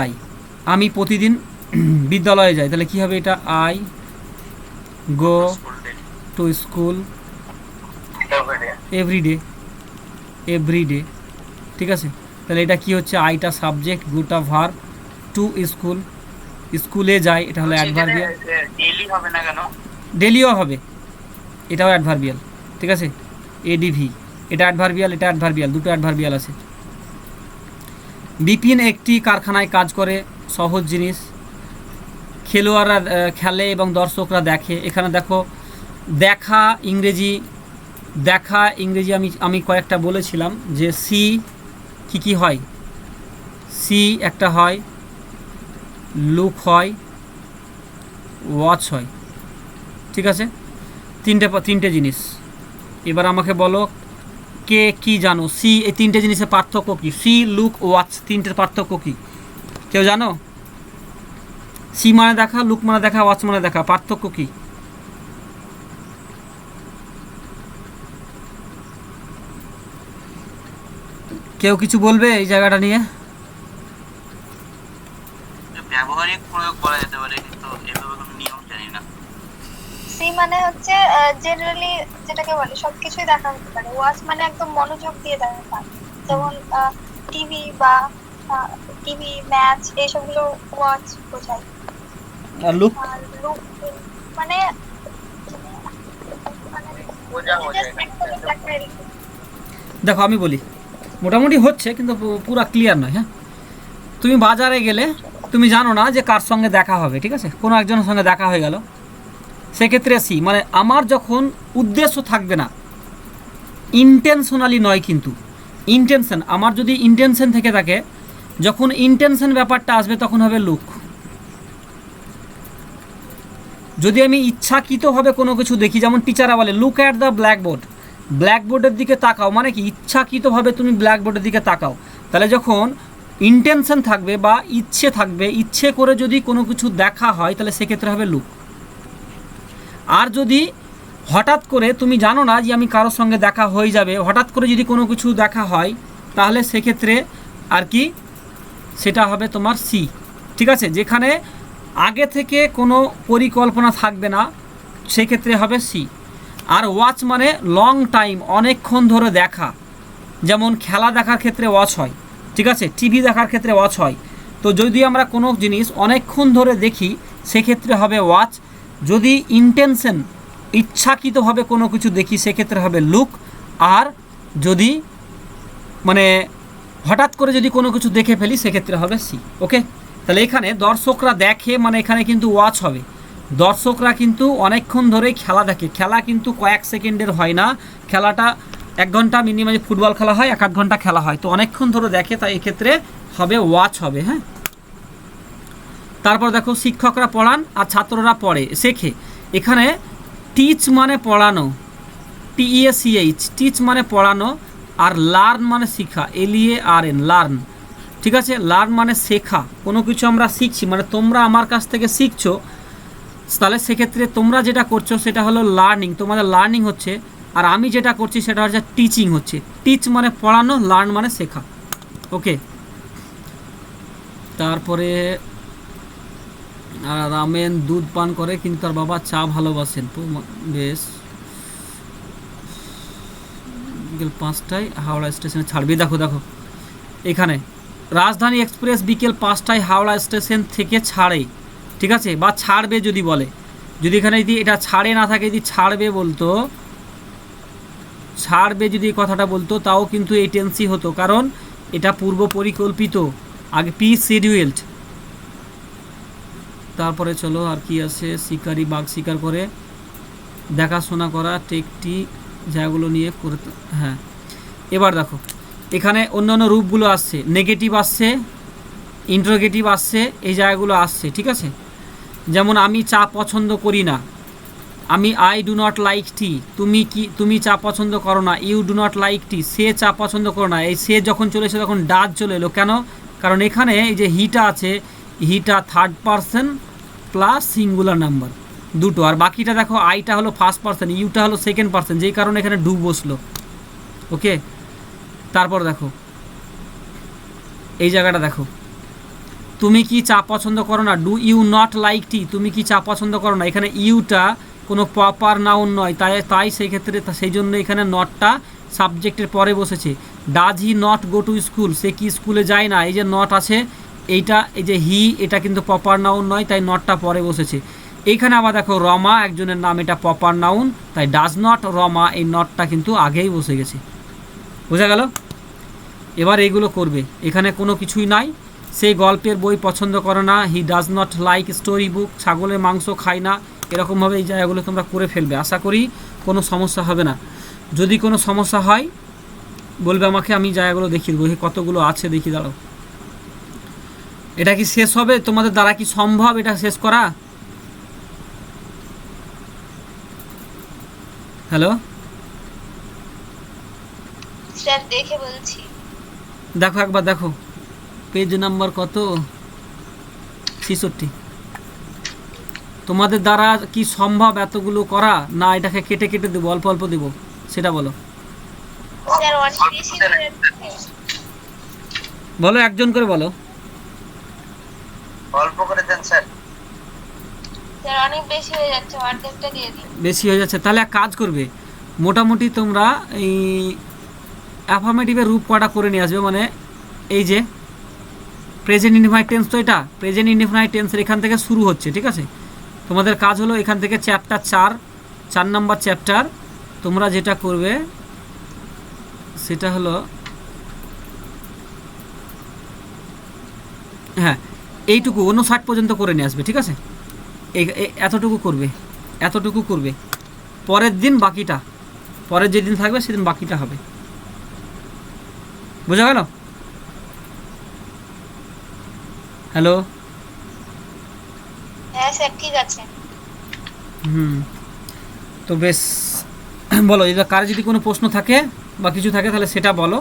যাই, তাহলে কী হবে এটা? I go to school everyday, ঠিক আছে। তাহলে এটা কি হচ্ছে? আইটা সাবজেক্ট, গুটা ভার্ব, টু স্কুলে যায়, এটা হলো অ্যাডভার্বিয়াল। ডেইলি হবে না কেন? ডেলিও হবে, এটাও অ্যাডভার্বিয়াল, ঠিক আছে। এডিভি, এটা অ্যাডভার্বিয়াল, দুটো অ্যাডভার্বিয়াল আছে। বিপিন একটি কারখানায় কাজ করে, সহজ জিনিস। খেলোয়াড়রা খেলে এবং দর্শকরা দেখে। এখানে দেখো, দেখা ইংরেজি আমি কয়েকটা বলেছিলাম যে সি কি হয়, সি একটা হয়, লুক হয়, ওয়াচ হয়, ঠিক আছে। তিনটে জিনিস। এবার আমাকে বলো কে কি জানো? সি, এই তিনটে জিনিসের পার্থক্য কি? সি, লুক, ওয়াচ, তিনটের পার্থক্য কি কেউ জানো? সি মানে দেখা, লুক মানে দেখা, ওয়াচ মানে দেখা, পার্থক্য কি? কেউ কিছু বলবে এই জায়গাটা নিয়ে? ব্যবহারিক প্রয়োগ করা যেতে পারে, কিন্তু এভাবে কোনো নিয়ম জানি না। সি মানে হচ্ছে জেনারেলি যেটাকে বলে সবকিছুই দেখা যেতে পারে। ওয়াচ মানে একদম মনোযোগ দিয়ে দেখা, যেমন টিভি ম্যাচ এইসবগুলো ওয়াচ বোঝায়। আর লুক মানে দেখো, আমি বলি, মোটামুটি হচ্ছে কিন্তু পুরা ক্লিয়ার নয়। হ্যাঁ, তুমি বাজারে গেলে তুমি জানো না যে কার সঙ্গে দেখা হবে, ঠিক আছে, কোনো একজনের সঙ্গে দেখা হয়ে গেল, সেক্ষেত্রে সি মানে আমার যখন উদ্দেশ্য থাকবে না, ইন্টেনশনালি নয়, কিন্তু ইন্টেনশন, আমার যদি ইন্টেনশন থেকে থাকে, যখন ইন্টেনশন ব্যাপারটা আসবে তখন হবে লুক। যদি আমি ইচ্ছাকৃতভাবে কোনো কিছু দেখি, যেমন টিচাররা বলে লুক অ্যাট দ্য ব্ল্যাকবোর্ডের দিকে তাকাও, মানে কি ইচ্ছাকৃতভাবে তুমি ব্ল্যাকবোর্ডের দিকে তাকাও। তাহলে যখন ইন্টেনশন থাকবে বা ইচ্ছে থাকবে, ইচ্ছে করে যদি কোনো কিছু দেখা হয় তাহলে সেক্ষেত্রে হবে লুক। আর যদি হঠাৎ করে তুমি জানো না যে আমি কারোর সঙ্গে দেখা হয়ে যাবে, হঠাৎ করে যদি কোনো কিছু দেখা হয় তাহলে সেক্ষেত্রে আর কি সেটা হবে তোমার সি, ঠিক আছে। যেখানে আগে থেকে কোনো পরিকল্পনা থাকবে না সেক্ষেত্রে হবে সি। আর ওয়াচ মানে লং টাইম, অনেকক্ষণ ধরে দেখা, যেমন খেলা দেখার ক্ষেত্রে ওয়াচ হয়, ঠিক আছে, টিভি দেখার ক্ষেত্রে ওয়াচ হয়। তো যদি আমরা কোনো জিনিস অনেকক্ষণ ধরে দেখি সেক্ষেত্রে হবে ওয়াচ। যদি ইন্টেনশন, ইচ্ছাকৃতভাবে কোনো কিছু দেখি সেক্ষেত্রে হবে লুক। আর যদি মানে হঠাৎ করে যদি কোনো কিছু দেখে ফেলি সেক্ষেত্রে হবে সি। ওকে, তাহলে এখানে দর্শকরা দেখে মানে এখানে কিন্তু ওয়াচ হবে। দর্শকরা কিন্তু অনেকক্ষণ ধরেই খেলা দেখে, খেলা কিন্তু কয়েক সেকেন্ডের হয় না, খেলাটা 1 ঘন্টা মিনিমাম, ফুটবল খেলা হয় 1-8 ঘন্টা খেলা হয়, তো অনেকক্ষণ ধরে দেখে, তাই এক্ষেত্রে হবে ওয়াচ হবে। হ্যাঁ, তারপর দেখো, শিক্ষকরা পড়ান আর ছাত্ররা পড়ে শেখে। এখানে টিচ মানে পড়ানো, TEACH, টিচ মানে পড়ানো, আর লার্ন মানে শেখা, LEARN, লার্ন, ঠিক আছে। লার্ন মানে শেখা, কোনো কিছু আমরা শিখছি, মানে তোমরা আমার কাছ থেকে শিখছো, তাহলে সেক্ষেত্রে তোমরা যেটা করছো সেটা হলো লার্নিং, তোমাদের লার্নিং হচ্ছে। আর আমি যেটা করছি সেটা হচ্ছে টিচিং হচ্ছে। টিচ মানে পড়ানো, লার্ন মানে শেখা। ওকে, তারপরে রামেন দুধ পান করে কিন্তু তার বাবা চা ভালোবাসেন। বেশ, বিকেল 5টায় হাওড়া স্টেশনে ছাড়বে। দেখো এখানে রাজধানী এক্সপ্রেস বিকেল 5টায় হাওড়া স্টেশন থেকে ছাড়ে, ঠিক আছে, বা ছাড়বে যদি বলে, যদি এখানে যদি এটা ছাড়ে না থাকে, যদি ছাড়বে বলতো, ছাড়বে যদি কথাটা বলতো তাও কিন্তু এই টেন্সই হতো, কারণ এটা পূর্ব পরিকল্পিত। আগে পি শিডিউলড, তারপরে চলো আর কি আছে, শিকারি বাঘ শিকার করে, দেখাশোনা করা, টেকটি জায়গাগুলো নিয়ে করে। হ্যাঁ, এবার দেখো এখানে অন্যান্য রূপগুলো আসছে, নেগেটিভ আসছে, ইন্টারোগেটিভ আসছে, এই জায়গাগুলো আসছে, ঠিক আছে। যেমন আমি চা পছন্দ করি না, আমি I do not like tea, তুমি চা পছন্দ করো না, you do not like tea, সে চা পছন্দ করো না। এই সে যখন চলে এসে তখন ডাজ চলে এলো, কেন? কারণ এখানে এই যে হিটা আছে, হিটা third person plus singular number দুটো, আর বাকিটা দেখো আইটা হলো ফার্স্ট পারসন, ইউটা হলো সেকেন্ড পারসন, যেই কারণে এখানে ডু বসলো। ওকে, তারপর দেখো এই জায়গাটা দেখো, তুমি কি চা পছন্দ করো না, do you not like tea, তুমি কি চা পছন্দ করো না। এখানে ইউটা কোনো প্রপার নাউন নয়, তাই সেই ক্ষেত্রে সেই জন্য এখানে নটটা সাবজেক্টের পরে বসেছে। Does he not go to school, সে কি স্কুলে যায় না, এই যে নট আছে এইটা, এই যে হি, এটা কিন্তু প্রপার নাউন নয়, তাই নটটা পরে বসেছে। এইখানে আবার দেখো রমা একজনের নাম, এটা প্রপার নাউন, তাই ডাজ নট রমা, এই নটটা কিন্তু আগেই বসে গেছে। বোঝা গেল? এবার এইগুলো করবে, এখানে কোনো কিছুই নাই। সেই গল্পের বই পছন্দ করে না, হি does not like story book, ছাগলের মাংস খায় না। এরকমভাবে এই জায়গাগুলো তোমরা করে ফেলবে, আশা করি কোনো সমস্যা হবে না। যদি কোনো সমস্যা হয় বলবে আমাকে, আমি জায়গাগুলো দেখিয়ে দেবো। কতগুলো আছে দেখি, দাঁড়াও। এটা কি শেষ হবে তোমাদের দ্বারা? কি সম্ভব এটা শেষ করা? হ্যালো স্যার দেখে বলছি। দেখো একবার দেখো, পেজ নাম্বার কত? 66। তোমাদের দ্বারা কি সম্ভব এতগুলো করা, না এটাকে কেটে কেটে দেবো, অল্প অল্প দেবো, সেটা বলো। স্যার অনেক বেশি হয়ে যাচ্ছে। বলো, একজন করে বলো। অল্প করে দেন স্যার। স্যার অনেক বেশি হয়ে যাচ্ছে, অর্ধেকটা দিয়ে দিন। বেশি হয়ে যাচ্ছে, তাহলে এক কাজ করবে, মোটামুটি তোমরা এই অ্যাফার্মেটিভের রূপ কটা করে নিয়ে আসবে। মানে এই যে প্রেজেন্ট ইনডিফিনাইট টেন্স, তো এটা প্রেজেন্ট ইনডিফিনাইট টেন্সের এখান থেকে শুরু হচ্ছে, ঠিক আছে। তোমাদের কাজ হলো এখান থেকে চ্যাপ্টার 4 নম্বর চ্যাপ্টার, তোমরা যেটা করবে সেটা হলো, হ্যাঁ এইটুকু 59 পর্যন্ত করে নিয়ে আসবে, ঠিক আছে। এতটুকু করবে, পরের দিন বাকিটা, পরের যেদিন থাকবে সেদিন বাকিটা হবে। বোঝা গেল? হ্যালো, হ্যাঁ স্যার ঠিক আছে। তো বেশ, বলো, কার যদি কোনো প্রশ্ন থাকে বা কিছু থাকে তাহলে সেটা বলো।